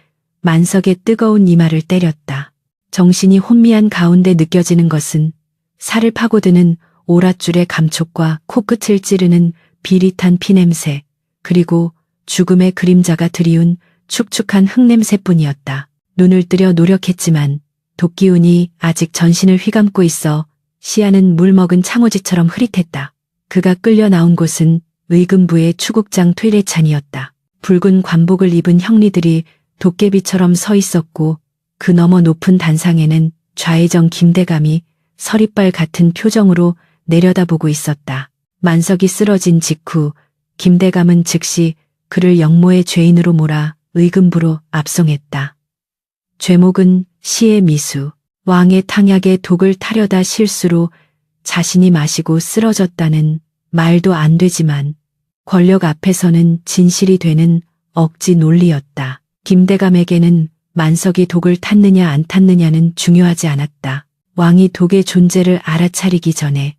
만석의 뜨거운 이마를 때렸다. 정신이 혼미한 가운데 느껴지는 것은 살을 파고드는 오랏줄의 감촉과 코끝을 찌르는 비릿한 피냄새, 그리고 죽음의 그림자가 드리운 축축한 흙냄새뿐이었다. 눈을 뜨려 노력했지만 도끼운이 아직 전신을 휘감고 있어 시야는 물먹은 창호지처럼 흐릿했다. 그가 끌려 나온 곳은 의금부의 추국장 퇴례찬이었다. 붉은 관복을 입은 형리들이 도깨비처럼 서 있었고 그 너머 높은 단상에는 좌의정 김대감이 서리빨 같은 표정으로 내려다보고 있었다. 만석이 쓰러진 직후 김대감은 즉시 그를 영모의 죄인으로 몰아 의금부로 압송했다. 죄목은 시의 미수, 왕의 탕약에 독을 타려다 실수로 자신이 마시고 쓰러졌다는 말도 안 되지만 권력 앞에서는 진실이 되는 억지 논리였다. 김대감에게는 만석이 독을 탔느냐 안 탔느냐는 중요하지 않았다. 왕이 독의 존재를 알아차리기 전에,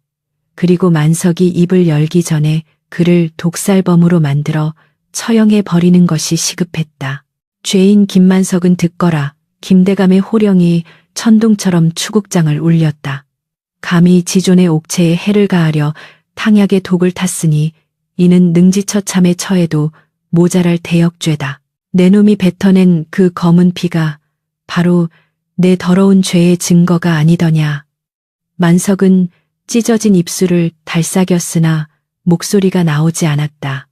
그리고 만석이 입을 열기 전에 그를 독살범으로 만들어 처형해 버리는 것이 시급했다. 죄인 김만석은 듣거라. 김대감의 호령이 천둥처럼 추국장을 울렸다. 감히 지존의 옥체에 해를 가하려 탕약에 독을 탔으니 이는 능지처참에 처해도 모자랄 대역죄다. 내 놈이 뱉어낸 그 검은 피가 바로 내 더러운 죄의 증거가 아니더냐. 만석은 찢어진 입술을 달싹였으나 목소리가 나오지 않았다.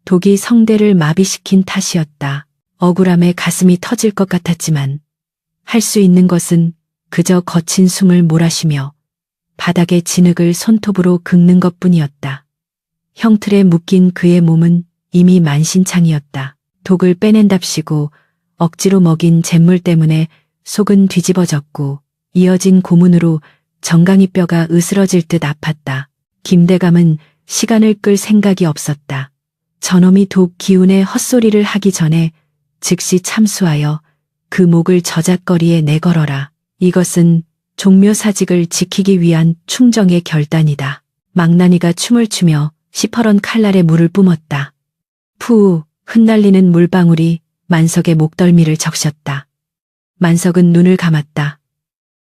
독이 성대를 마비시킨 탓이었다. 억울함에 가슴이 터질 것 같았지만 할 수 있는 것은 그저 거친 숨을 몰아쉬며 바닥의 진흙을 손톱으로 긁는 것뿐이었다. 형틀에 묶인 그의 몸은 이미 만신창이었다. 독을 빼낸답시고 억지로 먹인 잿물 때문에 속은 뒤집어졌고 이어진 고문으로 정강이 뼈가 으스러질 듯 아팠다. 김대감은 시간을 끌 생각이 없었다. 저놈이 독 기운에 헛소리를 하기 전에 즉시 참수하여 그 목을 저작거리에 내걸어라. 이것은 종묘사직을 지키기 위한 충정의 결단이다. 망나니가 춤을 추며 시퍼런 칼날에 물을 뿜었다. 푸우 흩날리는 물방울이 만석의 목덜미를 적셨다. 만석은 눈을 감았다.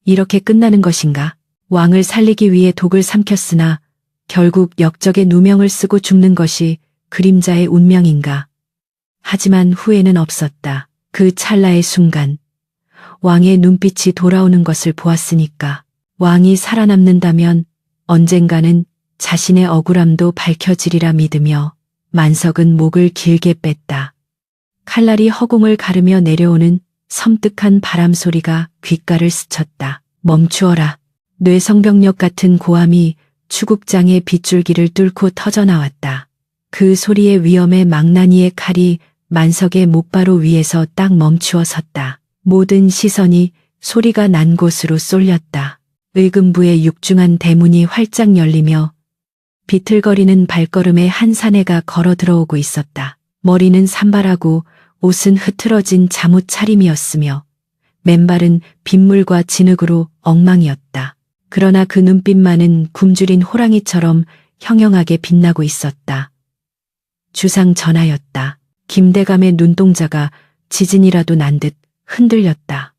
이렇게 끝나는 것인가? 왕을 살리기 위해 독을 삼켰으나 결국 역적의 누명을 쓰고 죽는 것이 그림자의 운명인가? 하지만 후회는 없었다. 그 찰나의 순간 왕의 눈빛이 돌아오는 것을 보았으니까. 왕이 살아남는다면 언젠가는 자신의 억울함도 밝혀지리라 믿으며 만석은 목을 길게 뺐다. 칼날이 허공을 가르며 내려오는 섬뜩한 바람 소리가 귓가를 스쳤다. 멈추어라. 뇌성병력 같은 고함이 추국장의 빗줄기를 뚫고 터져나왔다. 그 소리의 위엄에 망나니의 칼이 만석의 목바로 위에서 딱 멈추어 섰다. 모든 시선이 소리가 난 곳으로 쏠렸다. 의금부의 육중한 대문이 활짝 열리며 비틀거리는 발걸음에 한 사내가 걸어 들어오고 있었다. 머리는 산발하고 옷은 흐트러진 잠옷 차림이었으며 맨발은 빗물과 진흙으로 엉망이었다. 그러나 그 눈빛만은 굶주린 호랑이처럼 형형하게 빛나고 있었다. 주상 전하였다. 김대감의 눈동자가 지진이라도 난 듯 흔들렸다.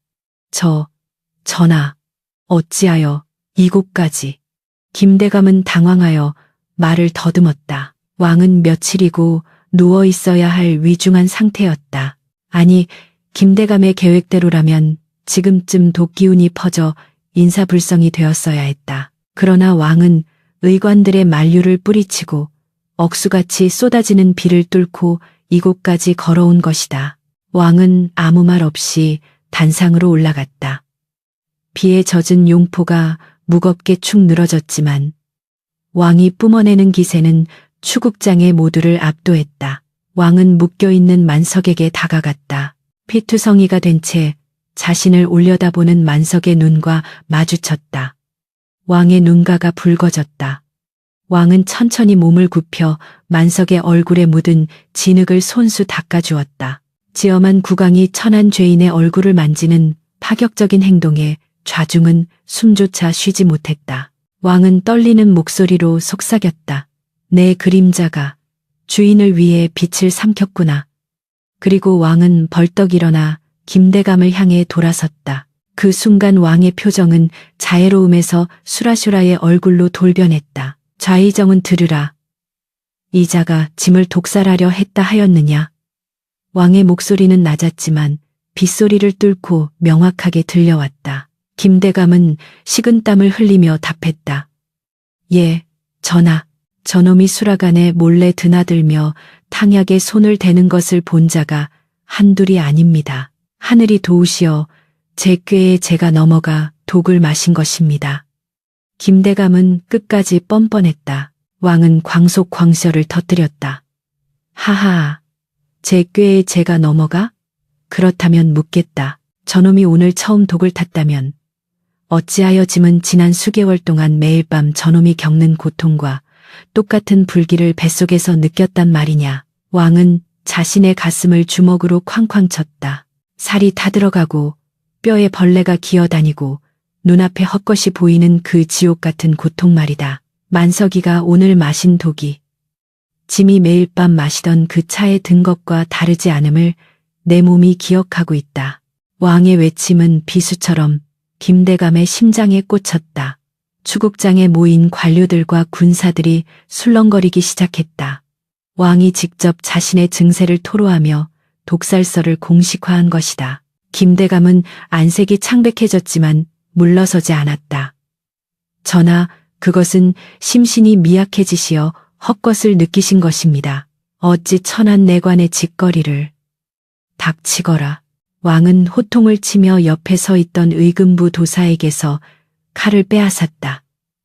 전하, 어찌하여 이곳까지? 김대감은 당황하여 말을 더듬었다. 왕은 며칠이고 누워 있어야 할 위중한 상태였다. 아니, 김대감의 계획대로라면 지금쯤 독기운이 퍼져 인사불성이 되었어야 했다. 그러나 왕은 의관들의 만류를 뿌리치고 억수같이 쏟아지는 비를 뚫고 이곳까지 걸어온 것이다. 왕은 아무 말 없이 단상으로 올라갔다. 비에 젖은 용포가 무겁게 축 늘어졌지만 왕이 뿜어내는 기세는 추국장의 모두를 압도했다. 왕은 묶여있는 만석에게 다가갔다. 피투성이가 된 채 자신을 올려다보는 만석의 눈과 마주쳤다. 왕의 눈가가 붉어졌다. 왕은 천천히 몸을 굽혀 만석의 얼굴에 묻은 진흙을 손수 닦아주었다. 지엄한 국왕이 천한 죄인의 얼굴을 만지는 파격적인 행동에 좌중은 숨조차 쉬지 못했다. 왕은 떨리는 목소리로 속삭였다. 내 그림자가 주인을 위해 빛을 삼켰구나. 그리고 왕은 벌떡 일어나 김대감을 향해 돌아섰다. 그 순간 왕의 표정은 자애로움에서 수라슈라의 얼굴로 돌변했다. 좌의정은 들으라. 이 자가 짐을 독살하려 했다 하였느냐? 왕의 목소리는 낮았지만 빗소리를 뚫고 명확하게 들려왔다. 김대감은 식은땀을 흘리며 답했다. 예, 전하. 저놈이 수라간에 몰래 드나들며 탕약에 손을 대는 것을 본 자가 한둘이 아닙니다. 하늘이 도우시어 제 꾀에 제가 넘어가 독을 마신 것입니다. 김대감은 끝까지 뻔뻔했다. 왕은 광속광셔를 터뜨렸다. 하하, 제 꾀에 제가 넘어가? 그렇다면 묻겠다. 저놈이 오늘 처음 독을 탔다면 어찌하여 짐은 지난 수개월 동안 매일 밤 저놈이 겪는 고통과 똑같은 불길을 뱃속에서 느꼈단 말이냐. 왕은 자신의 가슴을 주먹으로 쾅쾅 쳤다. 살이 타들어가고 뼈에 벌레가 기어다니고 눈앞에 헛것이 보이는 그 지옥 같은 고통 말이다. 만석이가 오늘 마신 독이 짐이 매일 밤 마시던 그 차에 든 것과 다르지 않음을 내 몸이 기억하고 있다. 왕의 외침은 비수처럼 김대감의 심장에 꽂혔다. 추국장에 모인 관료들과 군사들이 술렁거리기 시작했다. 왕이 직접 자신의 증세를 토로하며 독살설을 공식화한 것이다. 김대감은 안색이 창백해졌지만 물러서지 않았다. 전하, 그것은 심신이 미약해지시어 헛것을 느끼신 것입니다. 어찌 천한 내관의 짓거리를. 닥치거라. 왕은 호통을 치며 옆에 서 있던 의금부 도사에게서 칼을 빼앗았다.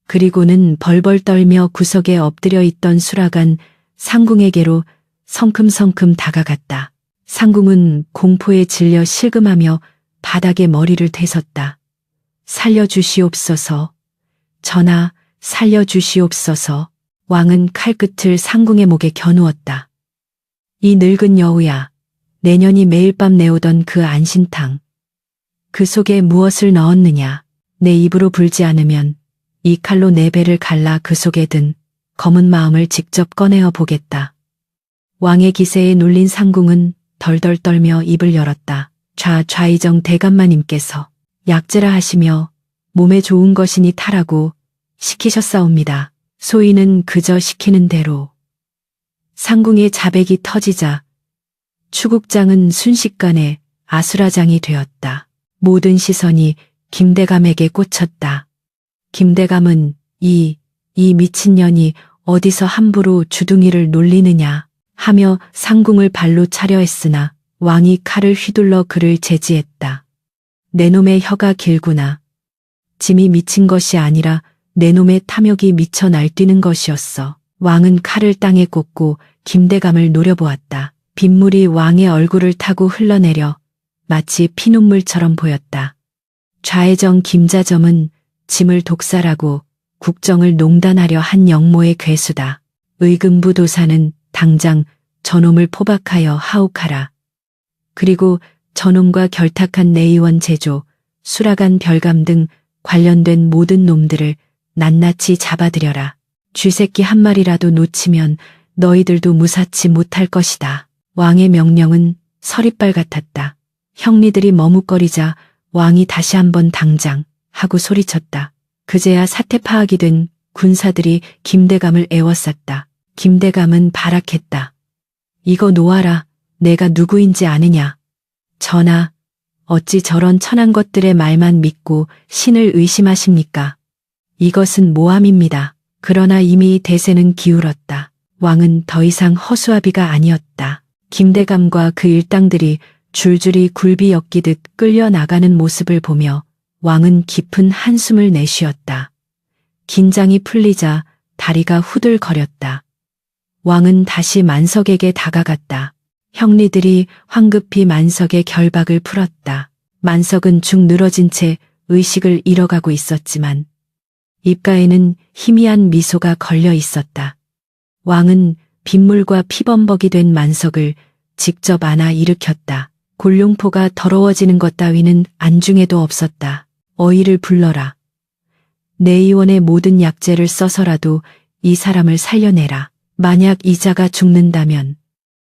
그리고는 벌벌 떨며 구석에 엎드려 있던 수라간 상궁에게로 성큼성큼 다가갔다. 상궁은 공포에 질려 실금하며 바닥에 머리를 대섰다. 살려주시옵소서. 전하, 살려주시옵소서. 왕은 칼끝을 상궁의 목에 겨누었다. 이 늙은 여우야, 내년이 매일 밤 내오던 그 안신탕. 그 속에 무엇을 넣었느냐? 내 입으로 불지 않으면 이 칼로 내 배를 갈라 그 속에 든 검은 마음을 직접 꺼내어 보겠다. 왕의 기세에 놀린 상궁은 덜덜 떨며 입을 열었다. 좌이정 대감마님께서 약재라 하시며 몸에 좋은 것이니 타라고 시키셨사옵니다. 소인은 그저 시키는 대로. 상궁의 자백이 터지자 추국장은 순식간에 아수라장이 되었다. 모든 시선이 김대감에게 꽂혔다. 김대감은 이 미친년이 어디서 함부로 주둥이를 놀리느냐 하며 상궁을 발로 차려 했으나 왕이 칼을 휘둘러 그를 제지했다. 내 놈의 혀가 길구나. 짐이 미친 것이 아니라 내 놈의 탐욕이 미쳐 날뛰는 것이었어. 왕은 칼을 땅에 꽂고 김대감을 노려보았다. 빗물이 왕의 얼굴을 타고 흘러내려 마치 피눈물처럼 보였다. 좌의정 김자점은 짐을 독살하고 국정을 농단하려 한 영모의 괴수다. 의금부도사는 당장 저놈을 포박하여 하옥하라. 그리고 저놈과 결탁한 내의원 제조, 수라간 별감 등 관련된 모든 놈들을 낱낱이 잡아들여라. 쥐새끼 한 마리라도 놓치면 너희들도 무사치 못할 것이다. 왕의 명령은 서리빨 같았다. 형리들이 머뭇거리자 왕이 다시 한번 당장 하고 소리쳤다. 그제야 사태 파악이 된 군사들이 김대감을 애워쌌다. 김대감은 발악했다. 이거 놓아라. 내가 누구인지 아느냐. 전하, 어찌 저런 천한 것들의 말만 믿고 신을 의심하십니까? 이것은 모함입니다. 그러나 이미 대세는 기울었다. 왕은 더 이상 허수아비가 아니었다. 김대감과 그 일당들이 줄줄이 굴비 엮이듯 끌려나가는 모습을 보며 왕은 깊은 한숨을 내쉬었다. 긴장이 풀리자 다리가 후들거렸다. 왕은 다시 만석에게 다가갔다. 형리들이 황급히 만석의 결박을 풀었다. 만석은 축 늘어진 채 의식을 잃어가고 있었지만 입가에는 희미한 미소가 걸려 있었다. 왕은 빗물과 피범벅이 된 만석을 직접 안아 일으켰다. 골룡포가 더러워지는 것 따위는 안중에도 없었다. 어이를 불러라. 내의원의 모든 약재를 써서라도 이 사람을 살려내라. 만약 이자가 죽는다면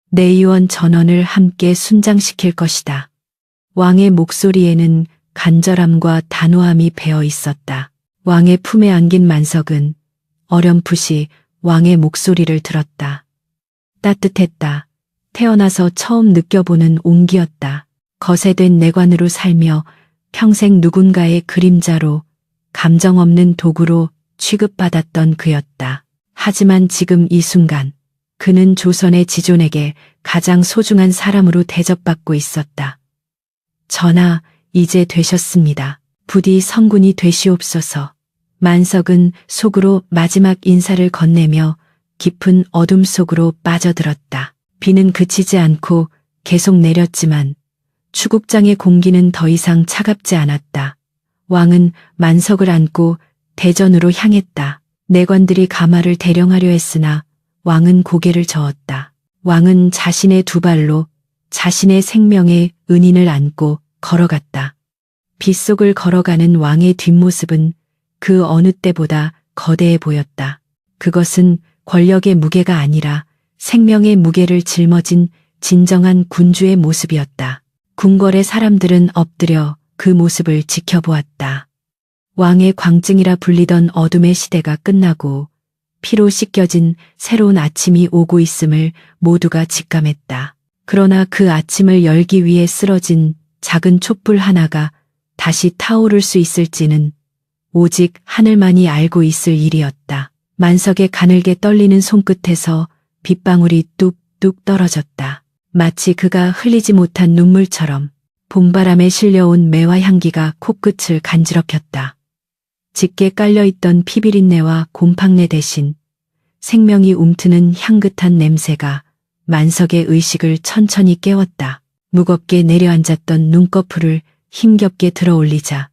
내의원 전원을 함께 순장시킬 것이다. 왕의 목소리에는 간절함과 단호함이 배어 있었다. 왕의 품에 안긴 만석은 어렴풋이 왕의 목소리를 들었다. 따뜻했다. 태어나서 처음 느껴보는 온기였다. 거세된 내관으로 살며 평생 누군가의 그림자로 감정 없는 도구로 취급받았던 그였다. 하지만 지금 이 순간 그는 조선의 지존에게 가장 소중한 사람으로 대접받고 있었다. 전하, 이제 되셨습니다. 부디 성군이 되시옵소서. 만석은 속으로 마지막 인사를 건네며 깊은 어둠 속으로 빠져들었다. 비는 그치지 않고 계속 내렸지만 추국장의 공기는 더 이상 차갑지 않았다. 왕은 만석을 안고 대전으로 향했다. 내관들이 가마를 대령하려 했으나 왕은 고개를 저었다. 왕은 자신의 두 발로 자신의 생명의 은인을 안고 걸어갔다. 빗속을 걸어가는 왕의 뒷모습은 그 어느 때보다 거대해 보였다. 그것은 권력의 무게가 아니라 생명의 무게를 짊어진 진정한 군주의 모습이었다. 궁궐의 사람들은 엎드려 그 모습을 지켜보았다. 왕의 광증이라 불리던 어둠의 시대가 끝나고 피로 씻겨진 새로운 아침이 오고 있음을 모두가 직감했다. 그러나 그 아침을 열기 위해 쓰러진 작은 촛불 하나가 다시 타오를 수 있을지는 오직 하늘만이 알고 있을 일이었다. 만석의 가늘게 떨리는 손끝에서 빗방울이 뚝뚝 떨어졌다. 마치 그가 흘리지 못한 눈물처럼 봄바람에 실려온 매화 향기가 코끝을 간지럽혔다. 짙게 깔려있던 피비린내와 곰팡내 대신 생명이 움트는 향긋한 냄새가 만석의 의식을 천천히 깨웠다. 무겁게 내려앉았던 눈꺼풀을 힘겹게 들어올리자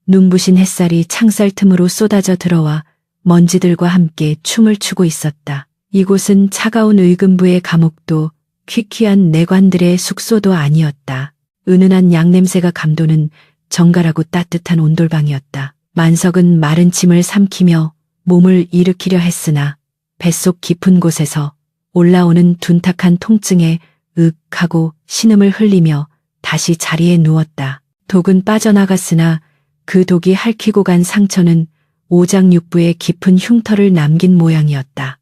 눈부신 햇살이 창살 틈으로 쏟아져 들어와 먼지들과 함께 춤을 추고 있었다. 이곳은 차가운 의금부의 감옥도 퀴퀴한 내관들의 숙소도 아니었다. 은은한 양냄새가 감도는 정갈하고 따뜻한 온돌방이었다. 만석은 마른 침을 삼키며 몸을 일으키려 했으나 뱃속 깊은 곳에서 올라오는 둔탁한 통증에 윽 하고 신음을 흘리며 다시 자리에 누웠다. 독은 빠져나갔으나 그 독이 핥히고 간 상처는 오장육부에 깊은 흉터를 남긴 모양이었다.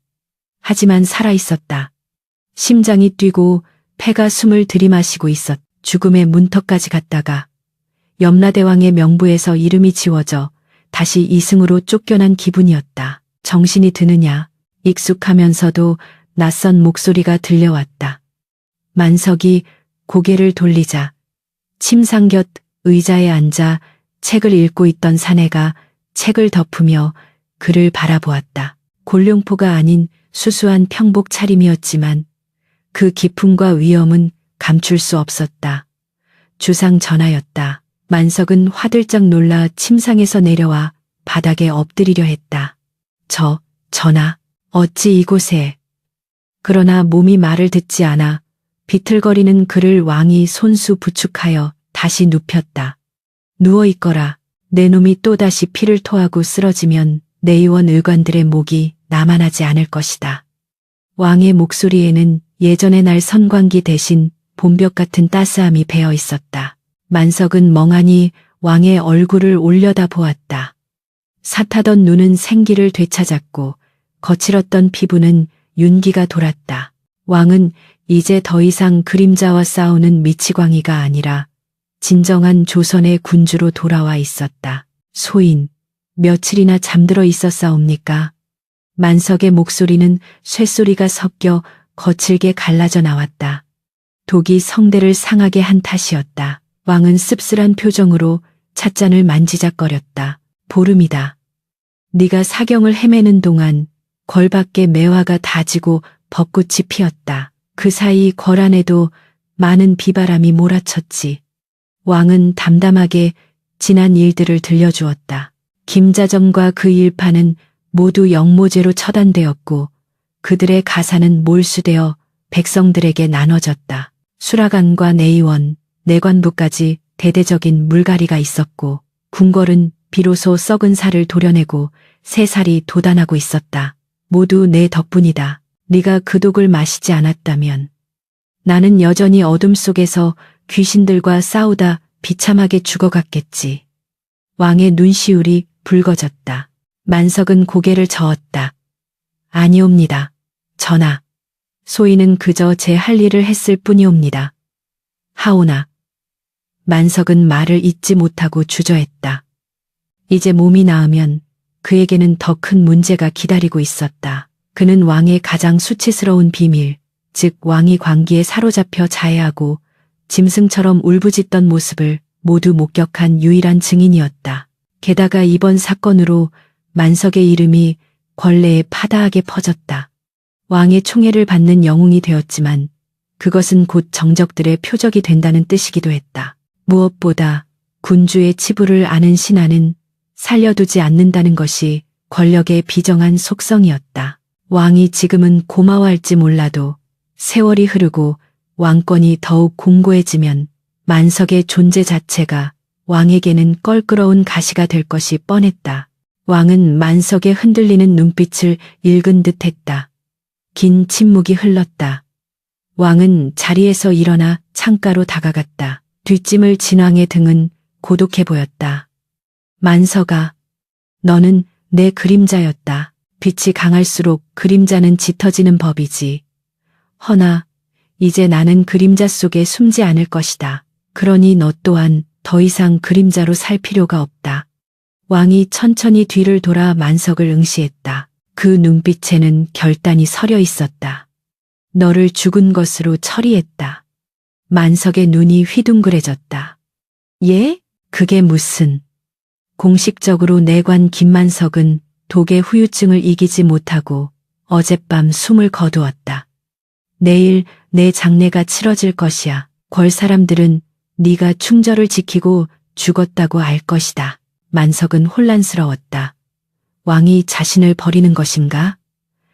하지만 살아있었다. 심장이 뛰고 폐가 숨을 들이마시고 있었다. 죽음의 문턱까지 갔다가 염라대왕의 명부에서 이름이 지워져 다시 이승으로 쫓겨난 기분이었다. 정신이 드느냐. 익숙하면서도 낯선 목소리가 들려왔다. 만석이 고개를 돌리자 침상 곁 의자에 앉아 책을 읽고 있던 사내가 책을 덮으며 그를 바라보았다. 골룡포가 아닌 수수한 평복 차림이었지만 그 기품과 위엄은 감출 수 없었다. 주상 전하였다. 만석은 화들짝 놀라 침상에서 내려와 바닥에 엎드리려 했다. 전하, 어찌 이곳에. 그러나 몸이 말을 듣지 않아 비틀거리는 그를 왕이 손수 부축하여 다시 눕혔다. 누워있거라. 내 놈이 또다시 피를 토하고 쓰러지면 내의원 의관들의 목이 남아나지 않을 것이다. 왕의 목소리에는 예전의 날 선광기 대신 봄볕 같은 따스함이 배어 있었다. 만석은 멍하니 왕의 얼굴을 올려다 보았다. 사타던 눈은 생기를 되찾았고 거칠었던 피부는 윤기가 돌았다. 왕은 이제 더 이상 그림자와 싸우는 미치광이가 아니라 진정한 조선의 군주로 돌아와 있었다. 소인, 며칠이나 잠들어 있었사옵니까? 만석의 목소리는 쇳소리가 섞여 거칠게 갈라져 나왔다. 독이 성대를 상하게 한 탓이었다. 왕은 씁쓸한 표정으로 찻잔을 만지작거렸다. 보름이다. 네가 사경을 헤매는 동안 궐 밖에 매화가 다지고 벚꽃이 피었다. 그 사이 궐 안에도 많은 비바람이 몰아쳤지. 왕은 담담하게 지난 일들을 들려주었다. 김자점과 그 일파는 모두 영모제로 처단되었고 그들의 가사는 몰수되어 백성들에게 나눠졌다. 수라간과 내의원, 내관부까지 대대적인 물갈이가 있었고 궁궐은 비로소 썩은 살을 도려내고 새 살이 돋아나고 있었다. 모두 내 덕분이다. 네가 그 독을 마시지 않았다면 나는 여전히 어둠 속에서 귀신들과 싸우다 비참하게 죽어갔겠지. 왕의 눈시울이 붉어졌다. 만석은 고개를 저었다. 아니옵니다. 전하. 소인은 그저 제 할 일을 했을 뿐이옵니다. 하오나. 만석은 말을 잇지 못하고 주저했다. 이제 몸이 나으면 그에게는 더 큰 문제가 기다리고 있었다. 그는 왕의 가장 수치스러운 비밀, 즉 왕이 광기에 사로잡혀 자해하고 짐승처럼 울부짖던 모습을 모두 목격한 유일한 증인이었다. 게다가 이번 사건으로 만석의 이름이 권례에 파다하게 퍼졌다. 왕의 총애를 받는 영웅이 되었지만 그것은 곧 정적들의 표적이 된다는 뜻이기도 했다. 무엇보다 군주의 치부를 아는 신하는 살려두지 않는다는 것이 권력의 비정한 속성이었다. 왕이 지금은 고마워할지 몰라도 세월이 흐르고 왕권이 더욱 공고해지면 만석의 존재 자체가 왕에게는 껄끄러운 가시가 될 것이 뻔했다. 왕은 만석의 흔들리는 눈빛을 읽은 듯 했다. 긴 침묵이 흘렀다. 왕은 자리에서 일어나 창가로 다가갔다. 뒷짐을 진 왕의 등은 고독해 보였다. 만석아, 너는 내 그림자였다. 빛이 강할수록 그림자는 짙어지는 법이지. 허나 이제 나는 그림자 속에 숨지 않을 것이다. 그러니 너 또한 더 이상 그림자로 살 필요가 없다. 왕이 천천히 뒤를 돌아 만석을 응시했다. 그 눈빛에는 결단이 서려 있었다. 너를 죽은 것으로 처리했다. 만석의 눈이 휘둥그레졌다. 예? 그게 무슨... 공식적으로 내관 김만석은 독의 후유증을 이기지 못하고 어젯밤 숨을 거두었다. 내일 내 장례가 치러질 것이야. 궐 사람들은 네가 충절을 지키고 죽었다고 알 것이다. 만석은 혼란스러웠다. 왕이 자신을 버리는 것인가?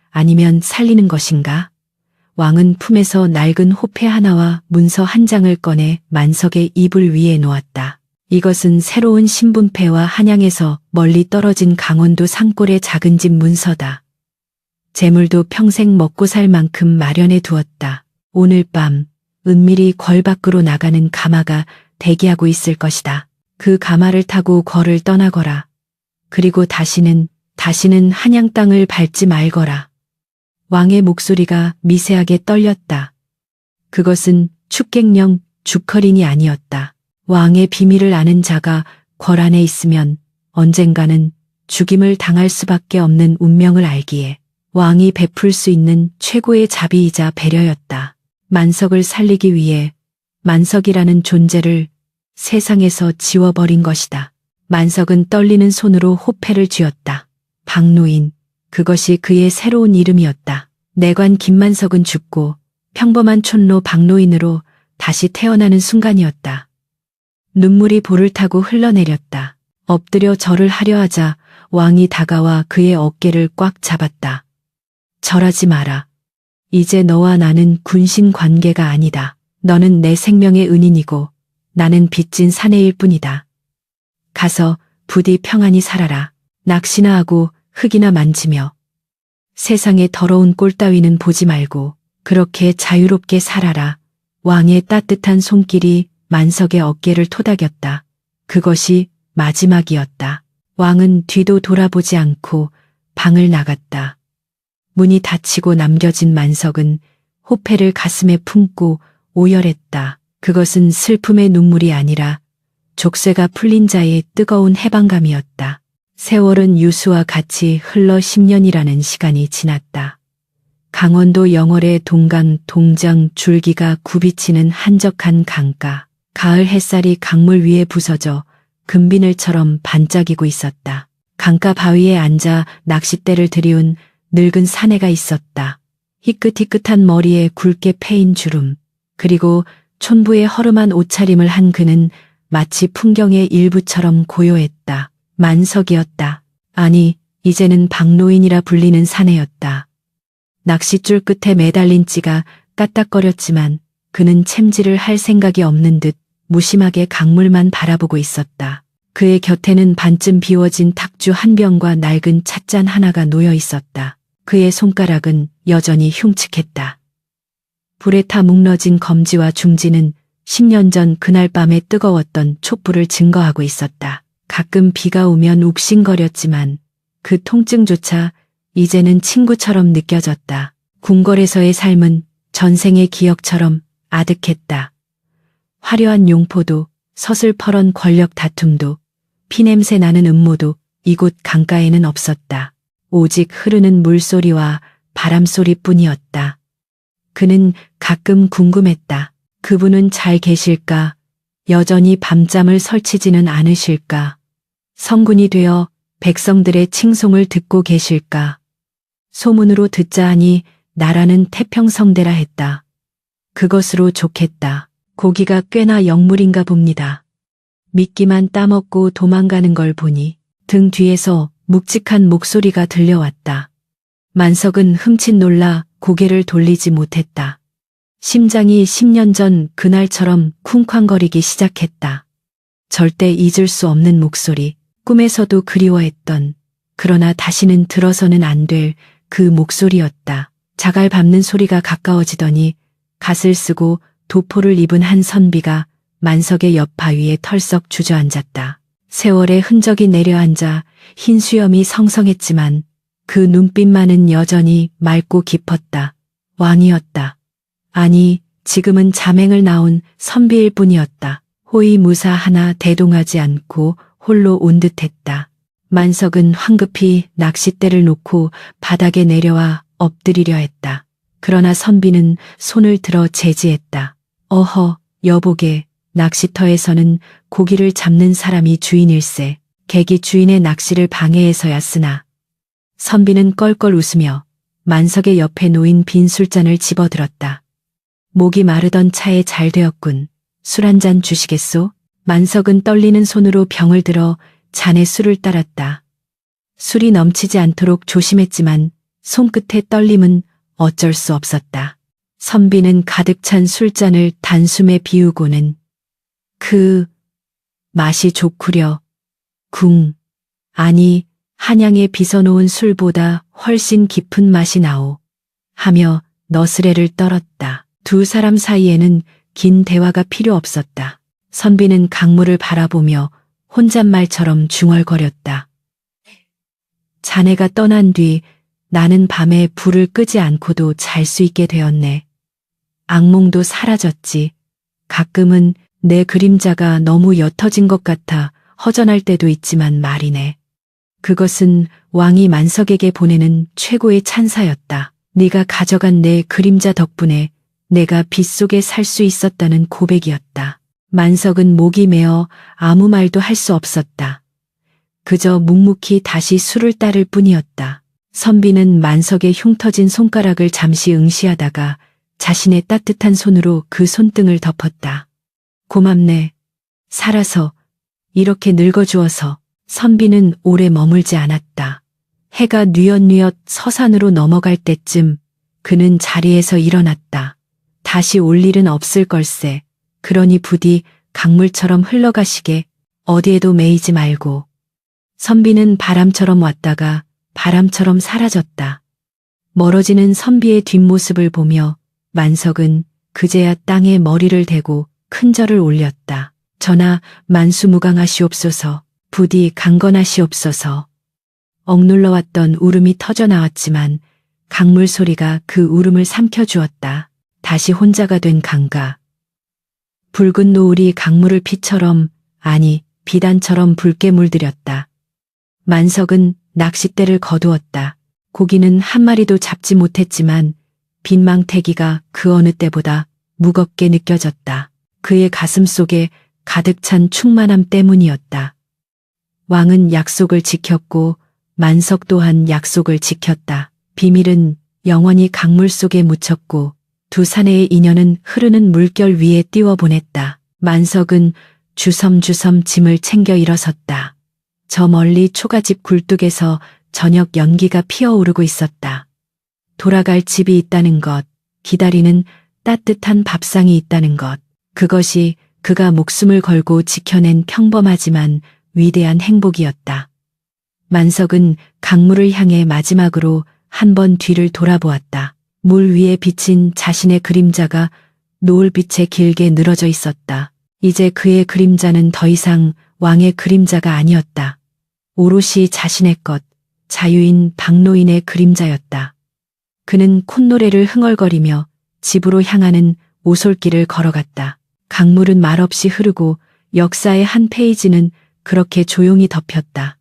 아니면 살리는 것인가? 왕은 품에서 낡은 호패 하나와 문서 한 장을 꺼내 만석의 이불 위에 놓았다. 이것은 새로운 신분패와 한양에서 멀리 떨어진 강원도 산골의 작은 집 문서다. 재물도 평생 먹고 살 만큼 마련해 두었다. 오늘 밤 은밀히 궐 밖으로 나가는 가마가 대기하고 있을 것이다. 그 가마를 타고 궐을 떠나거라. 그리고 다시는 한양 땅을 밟지 말거라. 왕의 목소리가 미세하게 떨렸다. 그것은 축객령 주커린이 아니었다. 왕의 비밀을 아는 자가 궐 안에 있으면 언젠가는 죽임을 당할 수밖에 없는 운명을 알기에 왕이 베풀 수 있는 최고의 자비이자 배려였다. 만석을 살리기 위해 만석이라는 존재를 세상에서 지워버린 것이다. 만석은 떨리는 손으로 호패를 쥐었다. 박노인, 그것이 그의 새로운 이름이었다. 내관 김만석은 죽고 평범한 촌로 박노인으로 다시 태어나는 순간이었다. 눈물이 볼을 타고 흘러내렸다. 엎드려 절을 하려 하자 왕이 다가와 그의 어깨를 꽉 잡았다. 절하지 마라. 이제 너와 나는 군신 관계가 아니다. 너는 내 생명의 은인이고 나는 빚진 사내일 뿐이다. 가서 부디 평안히 살아라. 낚시나 하고 흙이나 만지며 세상에 더러운 꼴 따위는 보지 말고 그렇게 자유롭게 살아라. 왕의 따뜻한 손길이 만석의 어깨를 토닥였다. 그것이 마지막이었다. 왕은 뒤도 돌아보지 않고 방을 나갔다. 문이 닫히고 남겨진 만석은 호패를 가슴에 품고 오열했다. 그것은 슬픔의 눈물이 아니라 족쇄가 풀린 자의 뜨거운 해방감이었다. 세월은 유수와 같이 흘러 10년이라는 시간이 지났다. 강원도 영월의 동강 동장 줄기가 굽이치는 한적한 강가. 가을 햇살이 강물 위에 부서져 금비늘처럼 반짝이고 있었다. 강가 바위에 앉아 낚싯대를 들이운 늙은 사내가 있었다. 희끗희끗한 머리에 굵게 패인 주름, 그리고 촌부의 허름한 옷차림을 한 그는 마치 풍경의 일부처럼 고요했다. 만석이었다. 아니, 이제는 박노인이라 불리는 사내였다. 낚싯줄 끝에 매달린 찌가 까딱거렸지만 그는 챔질을 할 생각이 없는 듯 무심하게 강물만 바라보고 있었다. 그의 곁에는 반쯤 비워진 탁주 한 병과 낡은 찻잔 하나가 놓여 있었다. 그의 손가락은 여전히 흉측했다. 불에 타 뭉러진 검지와 중지는 10년 전 그날 밤에 뜨거웠던 촛불을 증거하고 있었다. 가끔 비가 오면 욱신거렸지만 그 통증조차 이제는 친구처럼 느껴졌다. 궁궐에서의 삶은 전생의 기억처럼 아득했다. 화려한 용포도, 서슬퍼런 권력 다툼도, 피냄새 나는 음모도 이곳 강가에는 없었다. 오직 흐르는 물소리와 바람소리뿐이었다. 그는 가끔 궁금했다. 그분은 잘 계실까? 여전히 밤잠을 설치지는 않으실까? 성군이 되어 백성들의 칭송을 듣고 계실까? 소문으로 듣자 하니 나라는 태평성대라 했다. 그것으로 좋겠다. 고기가 꽤나 역물인가 봅니다. 미끼만 따먹고 도망가는 걸 보니 등 뒤에서 묵직한 목소리가 들려왔다. 만석은 흠칫 놀라 고개를 돌리지 못했다. 심장이 10년 전 그날처럼 쿵쾅거리기 시작했다. 절대 잊을 수 없는 목소리, 꿈에서도 그리워했던, 그러나 다시는 들어서는 안 될 그 목소리였다. 자갈 밟는 소리가 가까워지더니 갓을 쓰고 도포를 입은 한 선비가 만석의 옆 바위에 털썩 주저앉았다. 세월의 흔적이 내려앉아 흰 수염이 성성했지만 그 눈빛만은 여전히 맑고 깊었다. 왕이었다. 아니, 지금은 자맹을 나온 선비일 뿐이었다. 호위무사 하나 대동하지 않고 홀로 온 듯했다. 만석은 황급히 낚싯대를 놓고 바닥에 내려와 엎드리려 했다. 그러나 선비는 손을 들어 제지했다. 어허, 여보게, 낚시터에서는 고기를 잡는 사람이 주인일세. 객이 주인의 낚시를 방해해서였으나 선비는 껄껄 웃으며 만석의 옆에 놓인 빈 술잔을 집어들었다. 목이 마르던 차에 잘 되었군. 술 한 잔 주시겠소? 만석은 떨리는 손으로 병을 들어 잔에 술을 따랐다. 술이 넘치지 않도록 조심했지만 손끝의 떨림은 어쩔 수 없었다. 선비는 가득 찬 술잔을 단숨에 비우고는 그 맛이 좋구려. 아니 한양에 빚어놓은 술보다 훨씬 깊은 맛이 나오 하며 너스레를 떨었다. 두 사람 사이에는 긴 대화가 필요 없었다. 선비는 강물을 바라보며 혼잣말처럼 중얼거렸다. 자네가 떠난 뒤 나는 밤에 불을 끄지 않고도 잘 수 있게 되었네. 악몽도 사라졌지. 가끔은 내 그림자가 너무 옅어진 것 같아 허전할 때도 있지만 말이네. 그것은 왕이 만석에게 보내는 최고의 찬사였다. 네가 가져간 내 그림자 덕분에 내가 빗속에 살 수 있었다는 고백이었다. 만석은 목이 메어 아무 말도 할 수 없었다. 그저 묵묵히 다시 술을 따를 뿐이었다. 선비는 만석의 흉터진 손가락을 잠시 응시하다가 자신의 따뜻한 손으로 그 손등을 덮었다. 고맙네. 살아서 이렇게 늙어주어서. 선비는 오래 머물지 않았다. 해가 뉘엿뉘엿 서산으로 넘어갈 때쯤 그는 자리에서 일어났다. 다시 올 일은 없을 걸세. 그러니 부디 강물처럼 흘러가시게. 어디에도 매이지 말고. 선비는 바람처럼 왔다가 바람처럼 사라졌다. 멀어지는 선비의 뒷모습을 보며 만석은 그제야 땅에 머리를 대고 큰 절을 올렸다. 전하 만수무강하시옵소서. 부디 강건하시옵소서. 억눌러왔던 울음이 터져나왔지만 강물 소리가 그 울음을 삼켜주었다. 다시 혼자가 된 강가. 붉은 노을이 강물을 피처럼 아니 비단처럼 붉게 물들였다. 만석은 낚싯대를 거두었다. 고기는 한 마리도 잡지 못했지만 빈망태기가 그 어느 때보다 무겁게 느껴졌다. 그의 가슴 속에 가득 찬 충만함 때문이었다. 왕은 약속을 지켰고 만석 또한 약속을 지켰다. 비밀은 영원히 강물 속에 묻혔고 두 사내의 인연은 흐르는 물결 위에 띄워보냈다. 만석은 주섬주섬 짐을 챙겨 일어섰다. 저 멀리 초가집 굴뚝에서 저녁 연기가 피어오르고 있었다. 돌아갈 집이 있다는 것, 기다리는 따뜻한 밥상이 있다는 것, 그것이 그가 목숨을 걸고 지켜낸 평범하지만 위대한 행복이었다. 만석은 강물을 향해 마지막으로 한 번 뒤를 돌아보았다. 물 위에 비친 자신의 그림자가 노을빛에 길게 늘어져 있었다. 이제 그의 그림자는 더 이상 왕의 그림자가 아니었다. 오롯이 자신의 것, 자유인 박노인의 그림자였다. 그는 콧노래를 흥얼거리며 집으로 향하는 오솔길을 걸어갔다. 강물은 말없이 흐르고 역사의 한 페이지는 그렇게 조용히 덮였다.